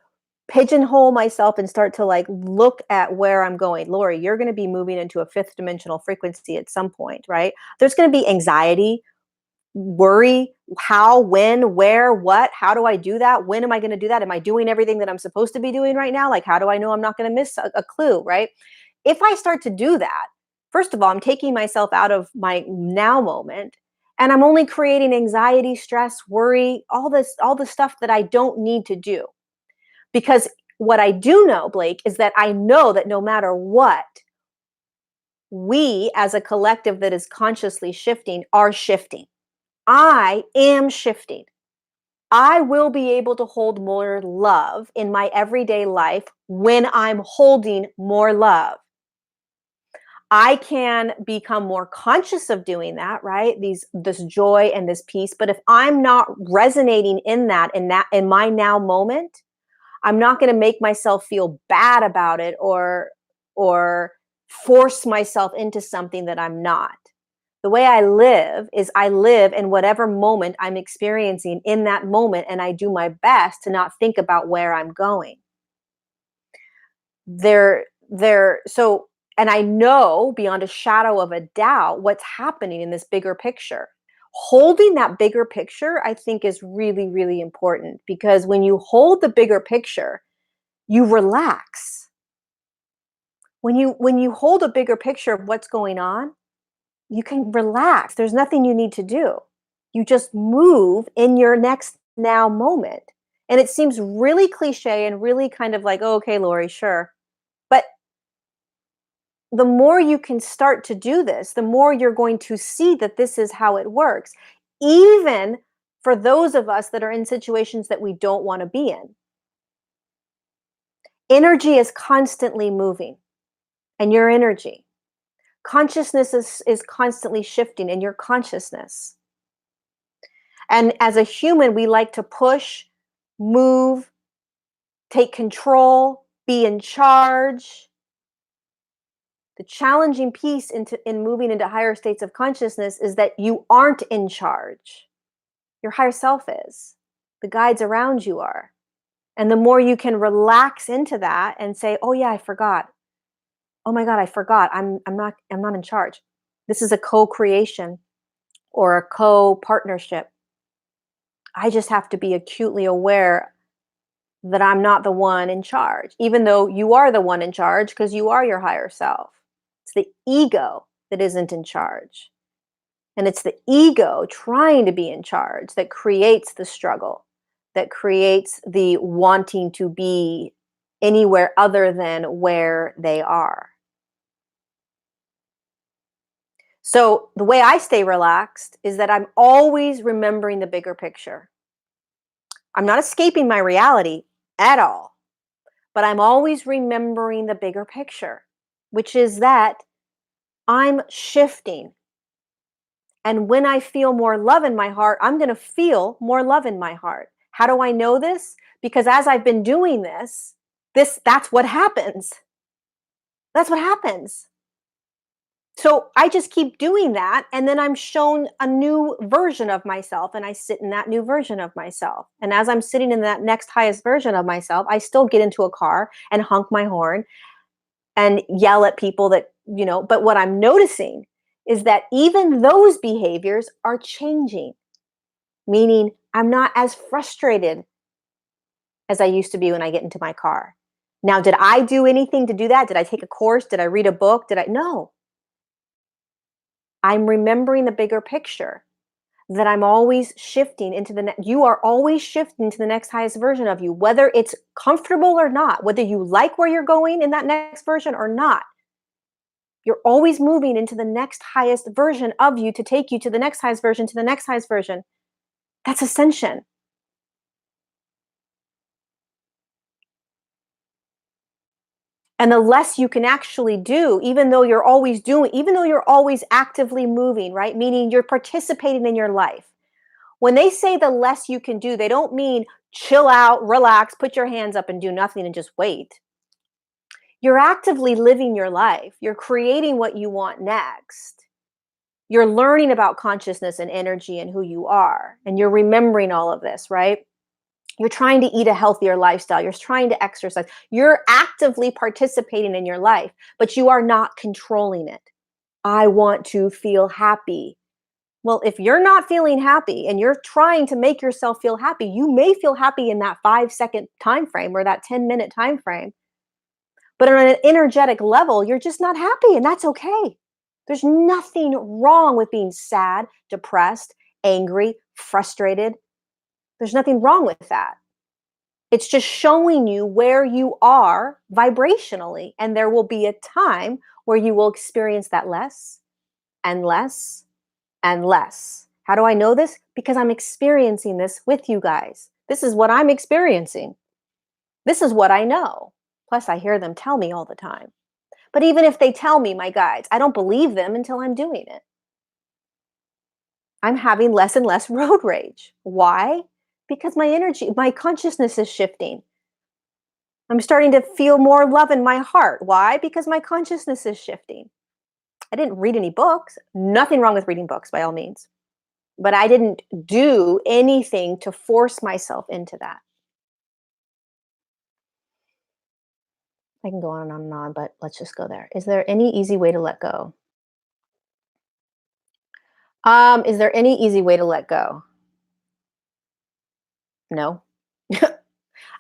pigeonhole myself and start to like look at where I'm going, Lori, you're going to be moving into a fifth dimensional frequency at some point, right? There's going to be anxiety, worry, how, when, where, what, how do I do that? When am I going to do that? Am I doing everything that I'm supposed to be doing right now? Like, how do I know I'm not going to miss a clue, right? If I start to do that, first of all, I'm taking myself out of my now moment, and I'm only creating anxiety, stress, worry, all the stuff that I don't need to do. Because what I do know, Blake, is that I know that no matter what, we as a collective that is consciously shifting are shifting. I am shifting. I will be able to hold more love in my everyday life when I'm holding more love. I can become more conscious of doing that, right? This joy and this peace. But if I'm not resonating in that in my now moment, I'm not going to make myself feel bad about it or force myself into something that I'm not. The way I live is I live in whatever moment I'm experiencing in that moment, and I do my best to not think about where I'm going. So, and I know beyond a shadow of a doubt what's happening in this bigger picture. Holding that bigger picture, I think, is really, really important, because when you hold the bigger picture, you relax. When you hold a bigger picture of what's going on, you can relax. There's nothing you need to do. You just move in your next now moment. And it seems really cliche and really kind of like, oh, okay, Lori, sure. But the more you can start to do this, the more you're going to see that this is how it works, even for those of us that are in situations that we don't want to be in. Energy is constantly moving, and your energy. Consciousness is constantly shifting in your consciousness. And as a human, we like to push, move, take control, be in charge. The challenging piece in moving into higher states of consciousness is that you aren't in charge. Your higher self is. The guides around you are. And the more you can relax into that and say, "Oh yeah, I forgot. Oh my God, I forgot. I'm not in charge. This is a co-creation or a co-partnership. I just have to be acutely aware that I'm not the one in charge, even though you are the one in charge because you are your higher self. It's the ego that isn't in charge. And it's the ego trying to be in charge that creates the struggle, that creates the wanting to be anywhere other than where they are. So the way I stay relaxed is that I'm always remembering the bigger picture. I'm not escaping my reality at all, but I'm always remembering the bigger picture, which is that I'm shifting. And when I feel more love in my heart, I'm going to feel more love in my heart. How do I know this? Because as I've been doing that's what happens. That's what happens. So I just keep doing that, and then I'm shown a new version of myself, and I sit in that new version of myself. And as I'm sitting in that next highest version of myself, I still get into a car and honk my horn and yell at people but what I'm noticing is that even those behaviors are changing, meaning I'm not as frustrated as I used to be when I get into my car. Now, did I do anything to do that? Did I take a course? Did I read a book? No. I'm remembering the bigger picture, that I'm always shifting into you are always shifting to the next highest version of you, whether it's comfortable or not, whether you like where you're going in that next version or not. You're always moving into the next highest version of you to take you to the next highest version, to the next highest version. That's ascension. And the less you can actually do, even though you're always doing, even though you're always actively moving, right? Meaning you're participating in your life. When they say the less you can do, they don't mean chill out, relax, put your hands up and do nothing and just wait. You're actively living your life. You're creating what you want next. You're learning about consciousness and energy and who you are. And you're remembering all of this, right? You're trying to eat a healthier lifestyle. You're trying to exercise. You're actively participating in your life, but you are not controlling it. I want to feel happy. Well, if you're not feeling happy and you're trying to make yourself feel happy, you may feel happy in that 5-second time frame or that 10-minute time frame. But on an energetic level, you're just not happy, and that's okay. There's nothing wrong with being sad, depressed, angry, frustrated. There's nothing wrong with that. It's just showing you where you are vibrationally. And there will be a time where you will experience that less and less and less. How do I know this? Because I'm experiencing this with you guys. This is what I'm experiencing. This is what I know. Plus, I hear them tell me all the time. But even if they tell me, my guides, I don't believe them until I'm doing it. I'm having less and less road rage. Why? Because my energy, my consciousness is shifting. I'm starting to feel more love in my heart. Why? Because my consciousness is shifting. I didn't read any books. Nothing wrong with reading books by all means. But I didn't do anything to force myself into that. I can go on and on, but let's just go there. Is there any easy way to let go? Is there any easy way to let go? No.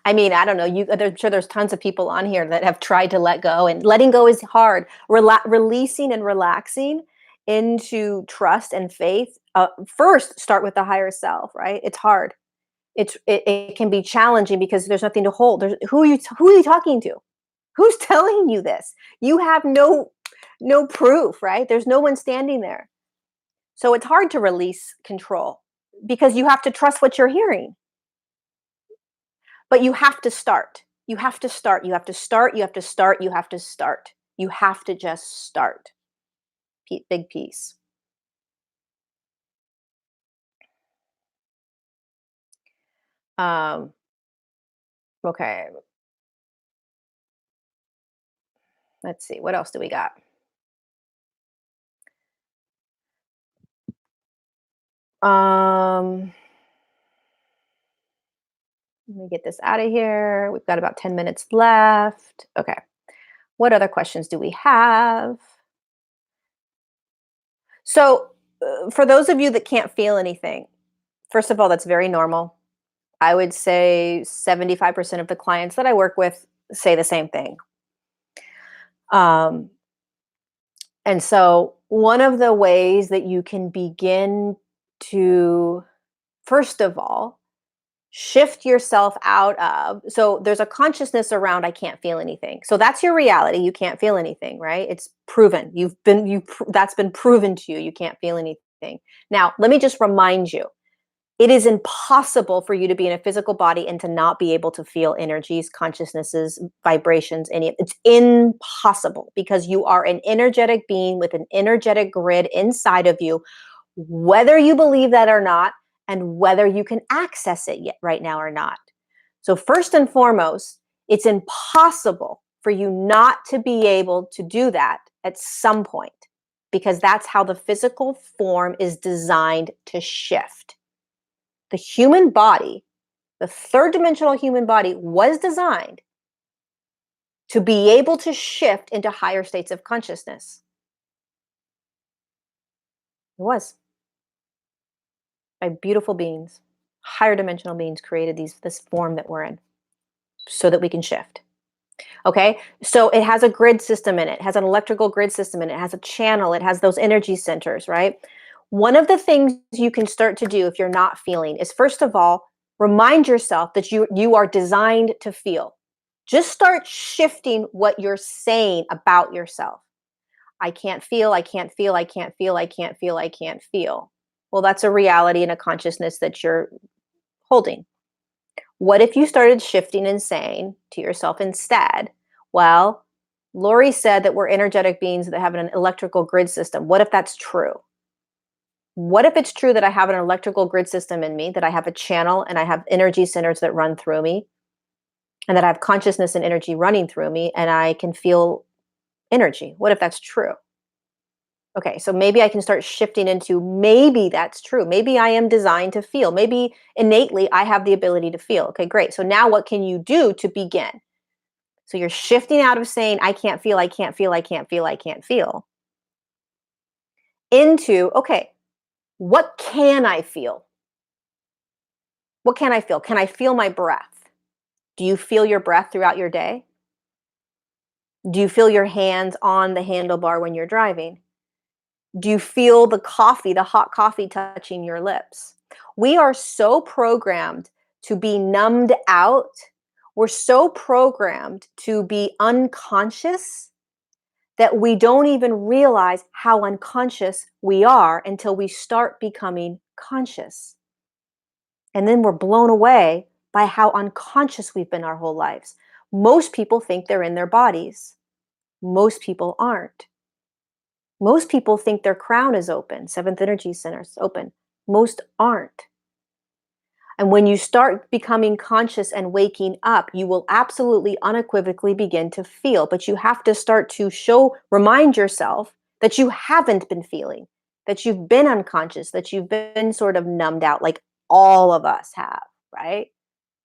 I mean, I don't know. I'm sure there's tons of people on here that have tried to let go, and letting go is hard. Releasing and relaxing into trust and faith. First, start with the higher self. Right? It's hard. It can be challenging because there's nothing to hold. Who are you talking to? Who's telling you this? You have no proof. Right? There's no one standing there. So it's hard to release control because you have to trust what you're hearing. But you have to start. You have to start. You have to start. You have to start. You have to start. You have to just start. Big piece. Um, okay. Let's see. What else do we got? Um, Let me get this out of here. We've got about 10 minutes left. Okay. What other questions do we have? So, for those of you that can't feel anything, first of all, that's very normal. I would say 75% of the clients that I work with say the same thing. Um, and so, one of the ways that you can begin to, first of all, shift yourself out of, so there's a consciousness around I can't feel anything. So that's your reality. You can't feel anything, right? It's proven. That's been proven to you. You can't feel anything. Now, let me just remind you, it is impossible for you to be in a physical body and to not be able to feel energies, consciousnesses, vibrations, it's impossible because you are an energetic being with an energetic grid inside of you, whether you believe that or not, and whether you can access it yet right now or not. So first and foremost, it's impossible for you not to be able to do that at some point because that's how the physical form is designed to shift. The human body, the third dimensional human body, was designed to be able to shift into higher states of consciousness. It was. By beautiful beings, higher dimensional beings created this form that we're in so that we can shift. Okay, so it has a grid system in it, has an electrical grid system in it, has a channel, it has those energy centers, right? One of the things you can start to do if you're not feeling is, first of all, remind yourself that you are designed to feel. Just start shifting what you're saying about yourself. I can't feel, I can't feel, I can't feel, I can't feel, I can't feel. Well, that's a reality and a consciousness that you're holding. What if you started shifting and saying to yourself instead, well, Lori said that we're energetic beings that have an electrical grid system. What if that's true? What if it's true that I have an electrical grid system in me, that I have a channel and I have energy centers that run through me, and that I have consciousness and energy running through me, and I can feel energy? What if that's true? Okay, so maybe I can start shifting into maybe that's true. Maybe I am designed to feel. Maybe innately I have the ability to feel. Okay, great. So now what can you do to begin? So you're shifting out of saying, I can't feel, I can't feel, I can't feel, I can't feel, into, okay, what can I feel? What can I feel? Can I feel my breath? Do you feel your breath throughout your day? Do you feel your hands on the handlebar when you're driving? Do you feel the coffee, the hot coffee touching your lips? We are so programmed to be numbed out. We're so programmed to be unconscious that we don't even realize how unconscious we are until we start becoming conscious. And then we're blown away by how unconscious we've been our whole lives. Most people think they're in their bodies. Most people aren't. Most people think their crown is open, seventh energy center is open. Most aren't. And when you start becoming conscious and waking up, you will absolutely unequivocally begin to feel. But you have to start to remind yourself that you haven't been feeling, that you've been unconscious, that you've been sort of numbed out, like all of us have, right?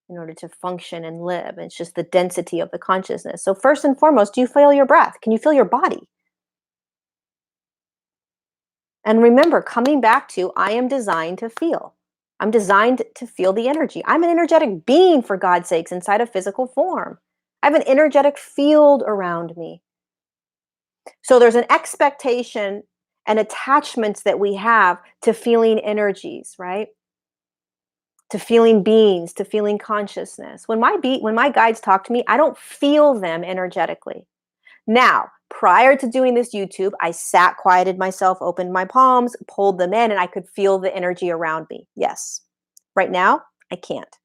In order to function and live. It's just the density of the consciousness. So first and foremost, do you feel your breath? Can you feel your body? And remember, coming back to, I am designed to feel. I'm designed to feel the energy. I'm an energetic being, for God's sakes, inside a physical form. I have an energetic field around me. So there's an expectation and attachments that we have to feeling energies, right? To feeling beings, to feeling consciousness. When my guides talk to me, I don't feel them energetically. Now, prior to doing this YouTube, I sat, quieted myself, opened my palms, pulled them in, and I could feel the energy around me. Yes. Right now, I can't.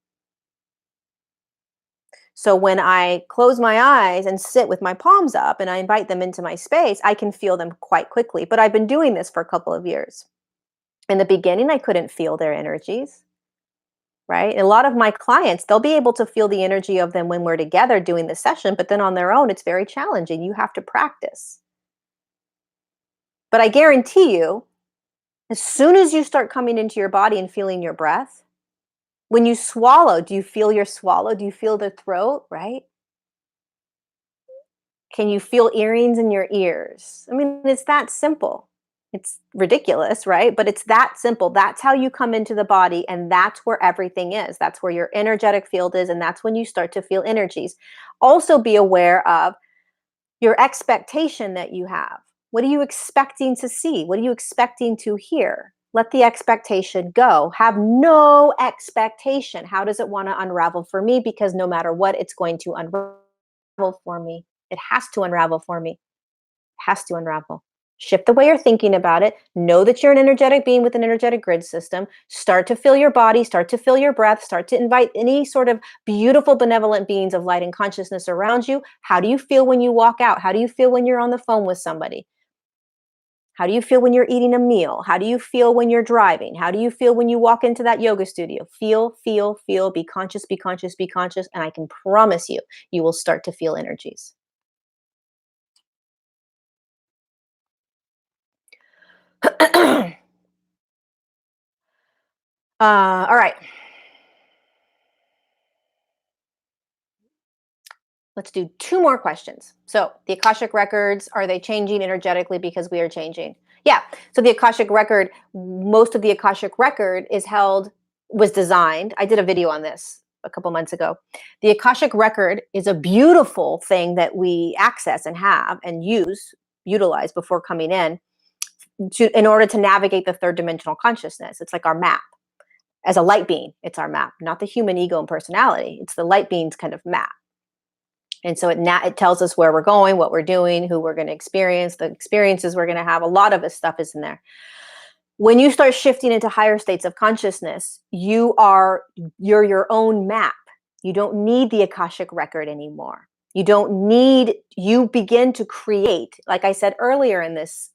So when I close my eyes and sit with my palms up and I invite them into my space, I can feel them quite quickly. But I've been doing this for a couple of years. In the beginning, I couldn't feel their energies, right? A lot of my clients, they'll be able to feel the energy of them when we're together doing the session, but then on their own, it's very challenging. You have to practice. But I guarantee you, as soon as you start coming into your body and feeling your breath, when you swallow, do you feel your swallow? Do you feel the throat, right? Can you feel earrings in your ears? I mean, it's that simple. It's ridiculous, right? But it's that simple. That's how you come into the body, and that's where everything is. That's where your energetic field is, and that's when you start to feel energies. Also be aware of your expectation that you have. What are you expecting to see? What are you expecting to hear? Let the expectation go. Have no expectation. How does it want to unravel for me? Because no matter what, it's going to unravel for me. It has to unravel for me. It has to unravel. Shift the way you're thinking about it. Know that you're an energetic being with an energetic grid system. Start to feel your body, start to feel your breath, start to invite any sort of beautiful, benevolent beings of light and consciousness around you. How do you feel when you walk out? How do you feel when you're on the phone with somebody? How do you feel when you're eating a meal? How do you feel when you're driving? How do you feel when you walk into that yoga studio? Feel, feel, feel, be conscious, be conscious, be conscious. And I can promise you, you will start to feel energies. All right. Let's do two more questions. So the Akashic records, are they changing energetically because we are changing? Yeah. So the Akashic record, most of the Akashic record was designed. I did a video on this a couple months ago. The Akashic record is a beautiful thing that we access and have and utilize before coming in order to navigate the third dimensional consciousness. It's like our map. As a light being, it's our map, not the human ego and personality. It's the light being's kind of map. And so it tells us where we're going, what we're doing, who we're going to experience, the experiences we're going to have. A lot of this stuff is in there. When you start shifting into higher states of consciousness, you're your own map. You don't need the Akashic record anymore. You don't need, you begin to create, like I said earlier in this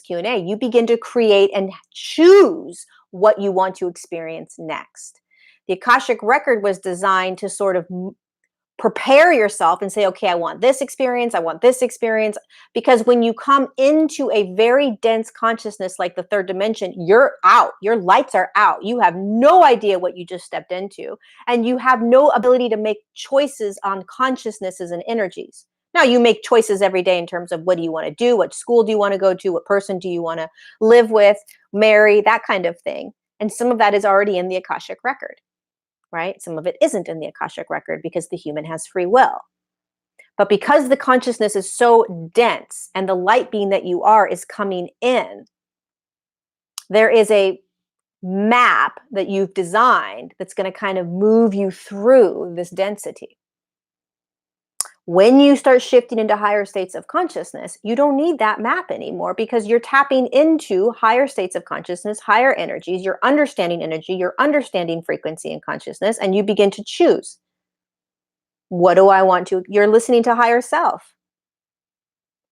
Q&A, you begin to create and choose what you want to experience next. The Akashic record was designed to sort of prepare yourself and say, okay, I want this experience, I want this experience. Because when you come into a very dense consciousness like the third dimension, you're out, your lights are out. You have no idea what you just stepped into, and you have no ability to make choices on consciousnesses and energies. Now, you make choices every day in terms of what do you want to do, what school do you want to go to, what person do you want to live with, marry, that kind of thing. And some of that is already in the Akashic record. Right? Some of it isn't in the Akashic record because the human has free will. But because the consciousness is so dense and the light being that you are is coming in, there is a map that you've designed that's going to kind of move you through this density. When you start shifting into higher states of consciousness, you don't need that map anymore because you're tapping into higher states of consciousness, higher energies, you're understanding energy, you're understanding frequency and consciousness, and you begin to choose. What do I want to? You're listening to higher self.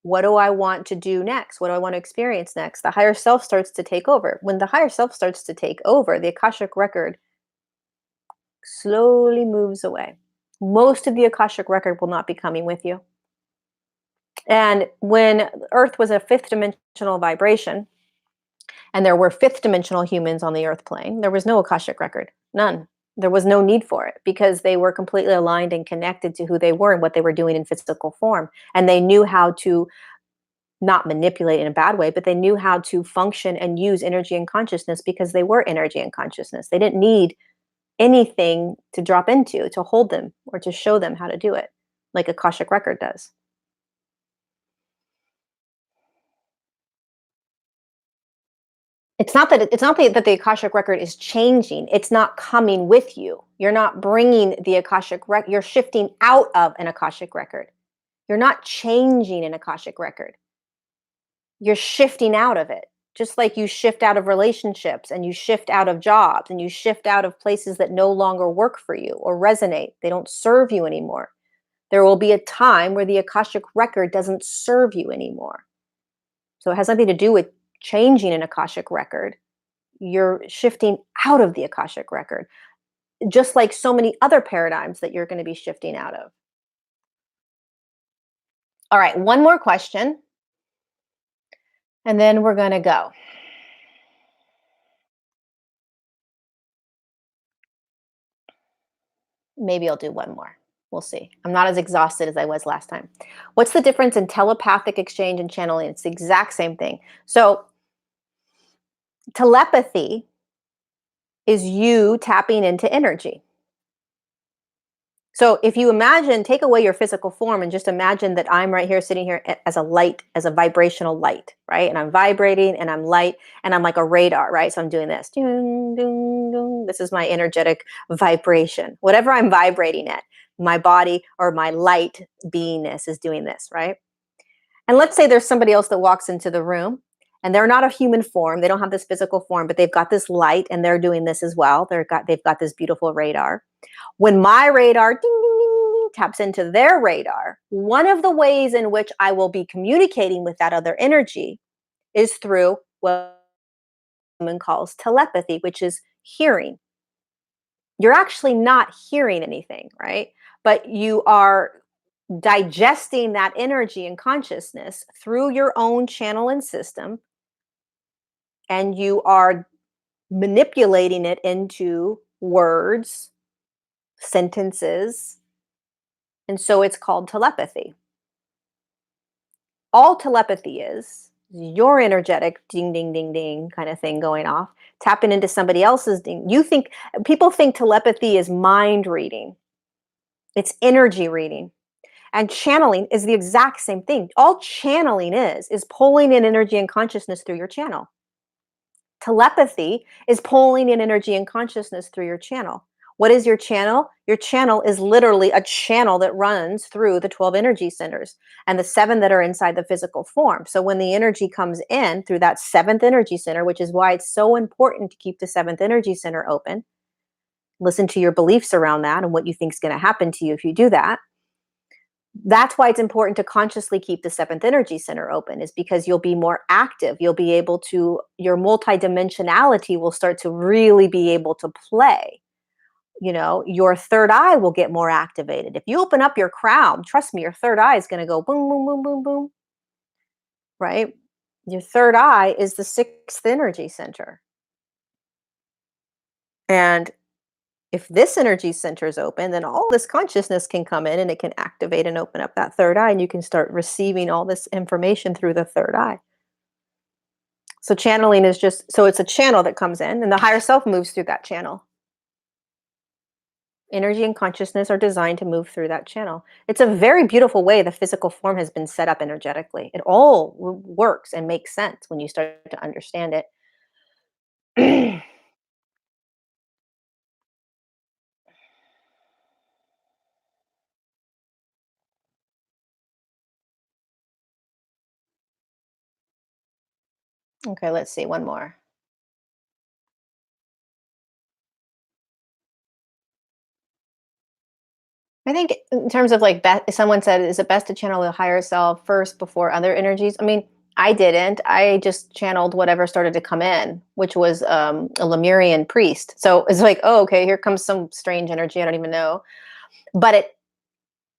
What do I want to do next? What do I want to experience next? The higher self starts to take over. When the higher self starts to take over, the Akashic record slowly moves away. Most of the Akashic record will not be coming with you. And when Earth was a fifth dimensional vibration, and there were fifth dimensional humans on the Earth plane, there was no Akashic record. None. There was no need for it because they were completely aligned and connected to who they were and what they were doing in physical form. And they knew how to not manipulate in a bad way, but they knew how to function and use energy and consciousness because they were energy and consciousness. They didn't need anything to drop into, to hold them, or to show them how to do it, like Akashic record does. It's not that the Akashic record is changing. It's not coming with you. You're not bringing the Akashic record. You're shifting out of an Akashic record. You're not changing an Akashic record. You're shifting out of it. Just like you shift out of relationships and you shift out of jobs and you shift out of places that no longer work for you or resonate. They don't serve you anymore. There will be a time where the Akashic record doesn't serve you anymore. So it has nothing to do with changing an Akashic record. You're shifting out of the Akashic record, just like so many other paradigms that you're going to be shifting out of. All right, one more question, and then we're going to go. Maybe I'll do one more. We'll see. I'm not as exhausted as I was last time. What's the difference in telepathic exchange and channeling? It's the exact same thing. So, telepathy is you tapping into energy. So if you imagine, take away your physical form and just imagine that I'm right here sitting here as a light, as a vibrational light, right? And I'm vibrating and I'm light and I'm like a radar, right? So I'm doing this. Ding, ding, ding. This is my energetic vibration. Whatever I'm vibrating at, my body or my light beingness is doing this, right? And let's say there's somebody else that walks into the room and they're not a human form. They don't have this physical form, but they've got this light and they're doing this as well. They've got this beautiful radar. When my radar ding, ding, ding, ding, ding, taps into their radar, one of the ways in which I will be communicating with that other energy is through what a woman calls telepathy, which is hearing. You're actually not hearing anything, right? But you are digesting that energy and consciousness through your own channel and system, and you are manipulating it into words, sentences, and so it's called telepathy. All telepathy is your energetic ding, ding, ding, ding kind of thing going off, tapping into somebody else's ding. People think telepathy is mind reading. It's energy reading. And channeling is the exact same thing. All channeling is pulling in energy and consciousness through your channel. Telepathy is pulling in energy and consciousness through your channel. What is your channel? Your channel is literally a channel that runs through the 12 energy centers and the 7 that are inside the physical form. So when the energy comes in through that 7th energy center, which is why it's so important to keep the 7th energy center open, listen to your beliefs around that and what you think is going to happen to you if you do that. That's why it's important to consciously keep the seventh energy center open, is because you'll be more active. You'll be able to, your multidimensionality will start to really be able to play. Your third eye will get more activated. If you open up your crown, trust me, your third eye is going to go boom, boom, boom, boom, boom, right? Your third eye is the sixth energy center. And if this energy center is open, then all this consciousness can come in and it can activate and open up that third eye, and you can start receiving all this information through the third eye. So channeling is just, so it's a channel that comes in, and the higher self moves through that channel. Energy and consciousness are designed to move through that channel. It's a very beautiful way the physical form has been set up energetically. It all works and makes sense when you start to understand it. Okay, let's see, one more. I think in terms of like, someone said, is it best to channel the higher self first before other energies? I mean, I didn't. I just channeled whatever started to come in, which was a Lemurian priest. So it's like, oh, okay, here comes some strange energy. I don't even know. But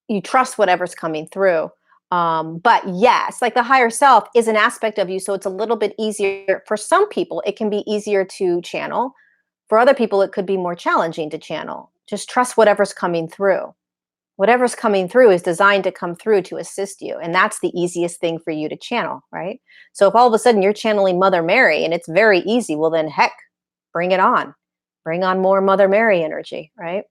you trust whatever's coming through. But yes, like the higher self is an aspect of you. So it's a little bit easier. For some people, it can be easier to channel. For other people, it could be more challenging to channel. Just trust whatever's coming through. Whatever's coming through is designed to come through to assist you. And that's the easiest thing for you to channel, right? So if all of a sudden you're channeling Mother Mary and it's very easy, well, then heck, bring it on. Bring on more Mother Mary energy, right?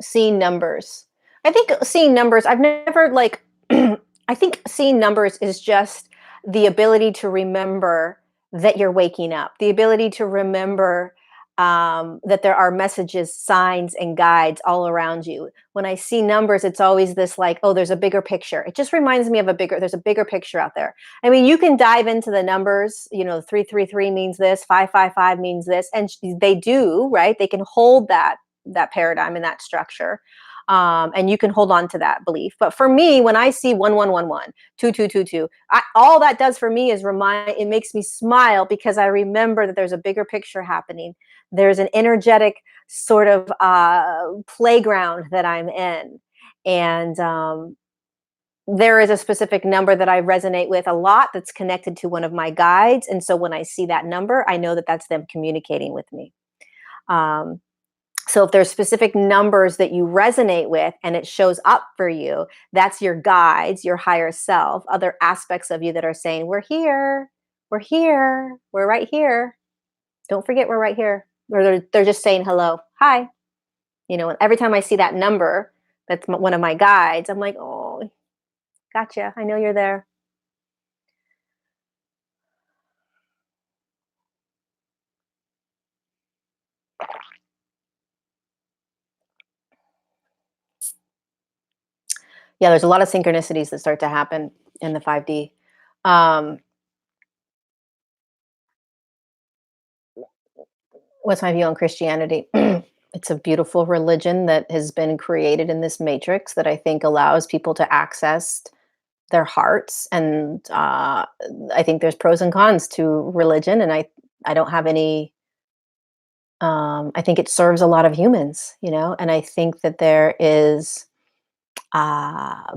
Seeing numbers. I think seeing numbers, I've never like, I think seeing numbers is just the ability to remember that you're waking up, the ability to remember that there are messages, signs, and guides all around you. When I see numbers, it's always this like, oh, there's a bigger picture. It just reminds me of there's a bigger picture out there. I mean, you can dive into the numbers, 333 means this, 555 means this, and they do, right? They can hold that paradigm and that structure. And you can hold on to that belief. But for me, when I see 1111, 2222, all that does for me is it makes me smile because I remember that there's a bigger picture happening. There's an energetic sort of playground that I'm in. And there is a specific number that I resonate with a lot that's connected to one of my guides. And so when I see that number, I know that that's them communicating with me. Um, so if there's specific numbers that you resonate with and it shows up for you, that's your guides, your higher self, other aspects of you that are saying, we're here, we're here, we're right here. Don't forget we're right here. Or they're just saying hello, hi. And every time I see that number, that's one of my guides, I'm like, oh, gotcha. I know you're there. Yeah, there's a lot of synchronicities that start to happen in the 5D. Um, what's my view on Christianity? It's a beautiful religion that has been created in this matrix that I think allows people to access their hearts. And I think there's pros and cons to religion, and I don't have any. I think it serves a lot of humans, and I think that there is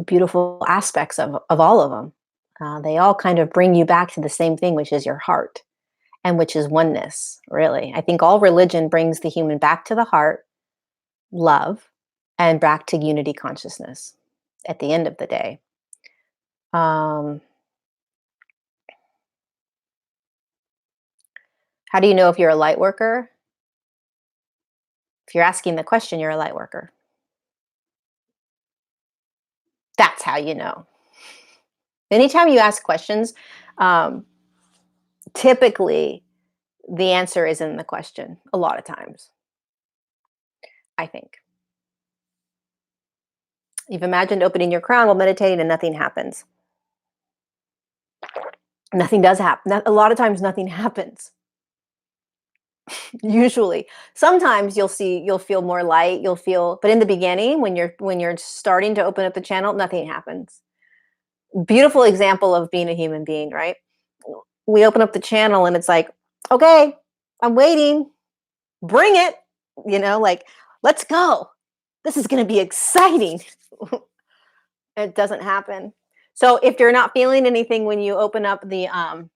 beautiful aspects of all of them. They all kind of bring you back to the same thing, which is your heart and which is oneness, really. I think all religion brings the human back to the heart, love, and back to unity consciousness at the end of the day. Um, how do you know if you're a light worker? If you're asking the question, you're a light worker. That's how you know. Anytime you ask questions, um, typically the answer is in the question a lot of times, I think. You've imagined opening your crown while meditating and nothing happens. Nothing does happen. A lot of times, nothing happens. Usually. Sometimes you'll feel more light, but in the beginning when you're starting to open up the channel, nothing happens. Beautiful example of being a human being, right? We open up the channel and it's like, okay, I'm waiting. Bring it. Like, let's go. This is going to be exciting. It doesn't happen. So if you're not feeling anything when you open up the um,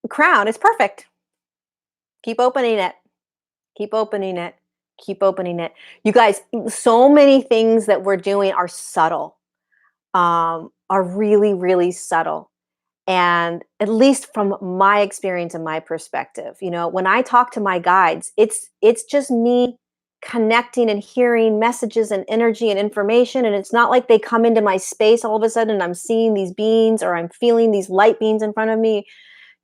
crown, it's perfect. Keep opening it. Keep opening it. Keep opening it. You guys, so many things that we're doing are subtle, are really, really subtle. And at least from my experience and my perspective, when I talk to my guides, it's just me connecting and hearing messages and energy and information. And it's not like they come into my space all of a sudden and I'm seeing these beings or I'm feeling these light beings in front of me.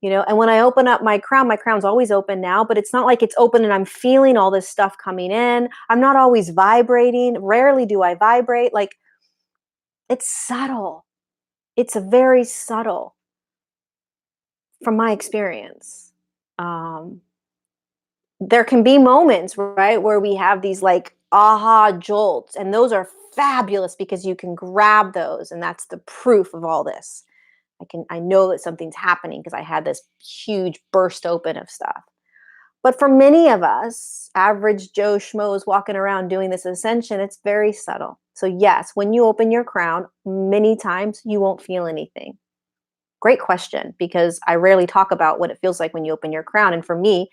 And when I open up my crown's always open now, but it's not like it's open and I'm feeling all this stuff coming in. I'm not always vibrating. Rarely do I vibrate. Like, it's subtle. It's very subtle from my experience. Um, there can be moments, right, where we have these like aha jolts, and those are fabulous because you can grab those, and that's the proof of all this. I know that something's happening because I had this huge burst open of stuff. But for many of us, average Joe Schmoes walking around doing this ascension, it's very subtle. So yes, when you open your crown, many times you won't feel anything. Great question, because I rarely talk about what it feels like when you open your crown. And for me,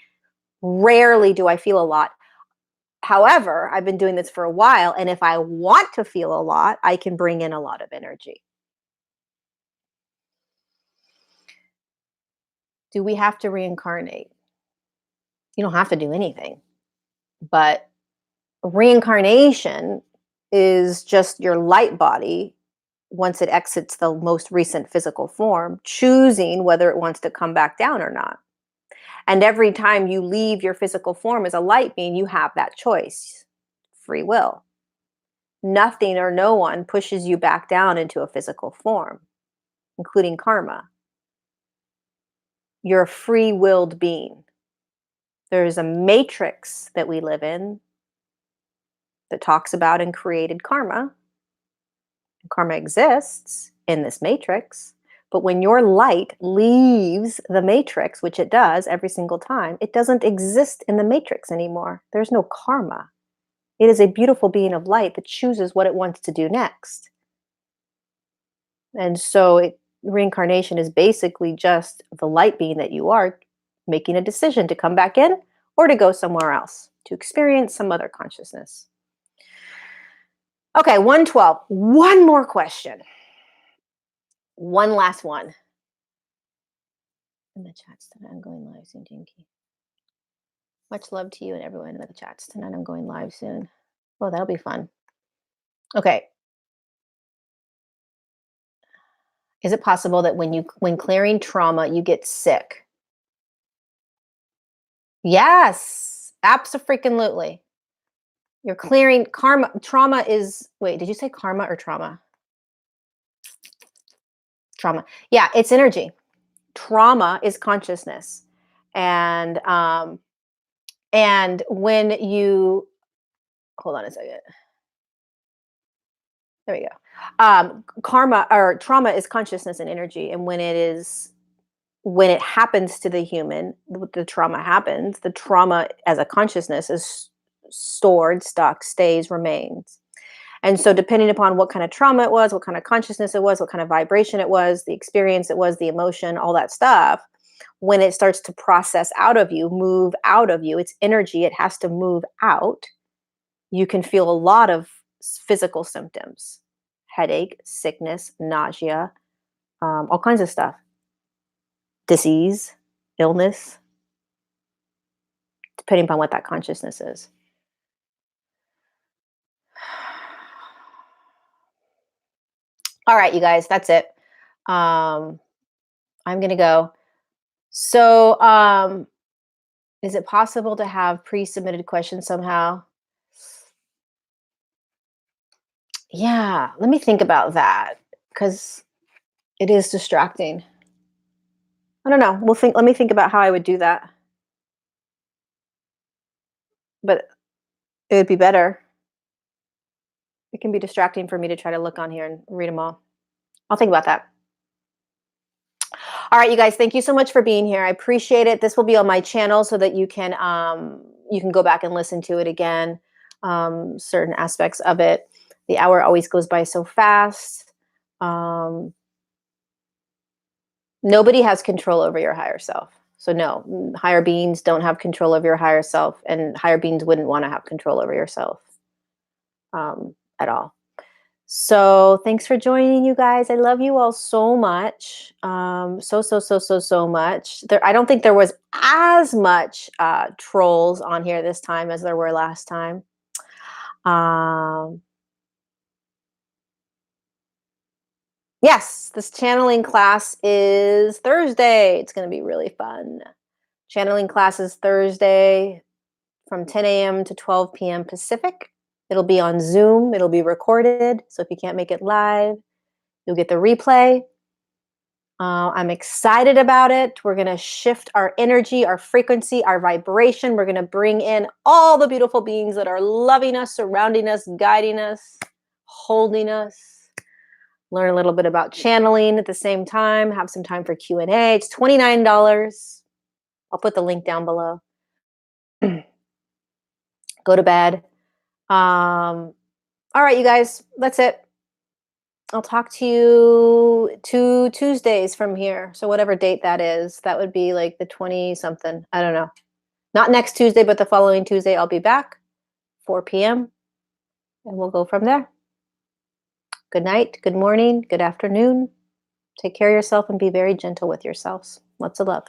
rarely do I feel a lot. However, I've been doing this for a while, and if I want to feel a lot, I can bring in a lot of energy. Do we have to reincarnate? You don't have to do anything. But reincarnation is just your light body, once it exits the most recent physical form, choosing whether it wants to come back down or not. And every time you leave your physical form as a light being, you have that choice, free will. Nothing or no one pushes you back down into a physical form, including karma. You're a free-willed being. There's a matrix that we live in that talks about and created karma. Karma exists in this matrix, but when your light leaves the matrix, which it does every single time, it doesn't exist in the matrix anymore. There's no karma. It is a beautiful being of light that chooses what it wants to do next. And so reincarnation is basically just the light being that you are making a decision to come back in or to go somewhere else, to experience some other consciousness. Okay, 112. One more question. One last one. In the chats tonight, I'm going live soon, Jinky. Much love to you and everyone in the chats tonight. I'm going live soon. Oh, that'll be fun. Okay. Is it possible that when clearing trauma, you get sick? Yes, abso-freaking-lutely. You're clearing karma. Trauma is, wait, did you say karma or trauma? Trauma. Yeah, it's energy. Trauma is consciousness. And when you, hold on a second. There we go. Karma or trauma is consciousness and energy. And when it happens to the human, the trauma happens, the trauma as a consciousness is stored, stuck, stays, remains. And so depending upon what kind of trauma it was, what kind of consciousness it was, what kind of vibration it was, the experience it was, the emotion, all that stuff, when it starts to process out of you, move out of you, it's energy, it has to move out, you can feel a lot of physical symptoms: headache, sickness, nausea, all kinds of stuff, disease, illness, depending upon what that consciousness is. All right, you guys, that's it. I'm going to go. So, is it possible to have pre-submitted questions somehow? Yeah, let me think about that, because it is distracting. I don't know. Let me think about how I would do that. But it would be better. It can be distracting for me to try to look on here and read them all. I'll think about that. All right, you guys, thank you so much for being here. I appreciate it. This will be on my channel so that you can go back and listen to it again, certain aspects of it. The hour always goes by so fast. Um, Nobody has control over your higher self. So no, higher beings don't have control over your higher self, and higher beings wouldn't want to have control over yourself at all. So thanks for joining, you guys. I love you all so much. So much. I don't think there was as much trolls on here this time as there were last time. Um, yes, this channeling class is Thursday. It's going to be really fun. Channeling class is Thursday from 10 a.m. to 12 p.m. Pacific. It'll be on Zoom. It'll be recorded. So if you can't make it live, you'll get the replay. I'm excited about it. We're going to shift our energy, our frequency, our vibration. We're going to bring in all the beautiful beings that are loving us, surrounding us, guiding us, holding us. Learn a little bit about channeling at the same time. Have some time for Q&A. It's $29. I'll put the link down below. Go to bed. All right, you guys, that's it. I'll talk to you 2 Tuesdays from here. So whatever date that is, that would be like the 20 something. I don't know. Not next Tuesday, but the following Tuesday, I'll be back, 4 p.m. And we'll go from there. Good night, good morning, good afternoon. Take care of yourself and be very gentle with yourselves. Lots of love.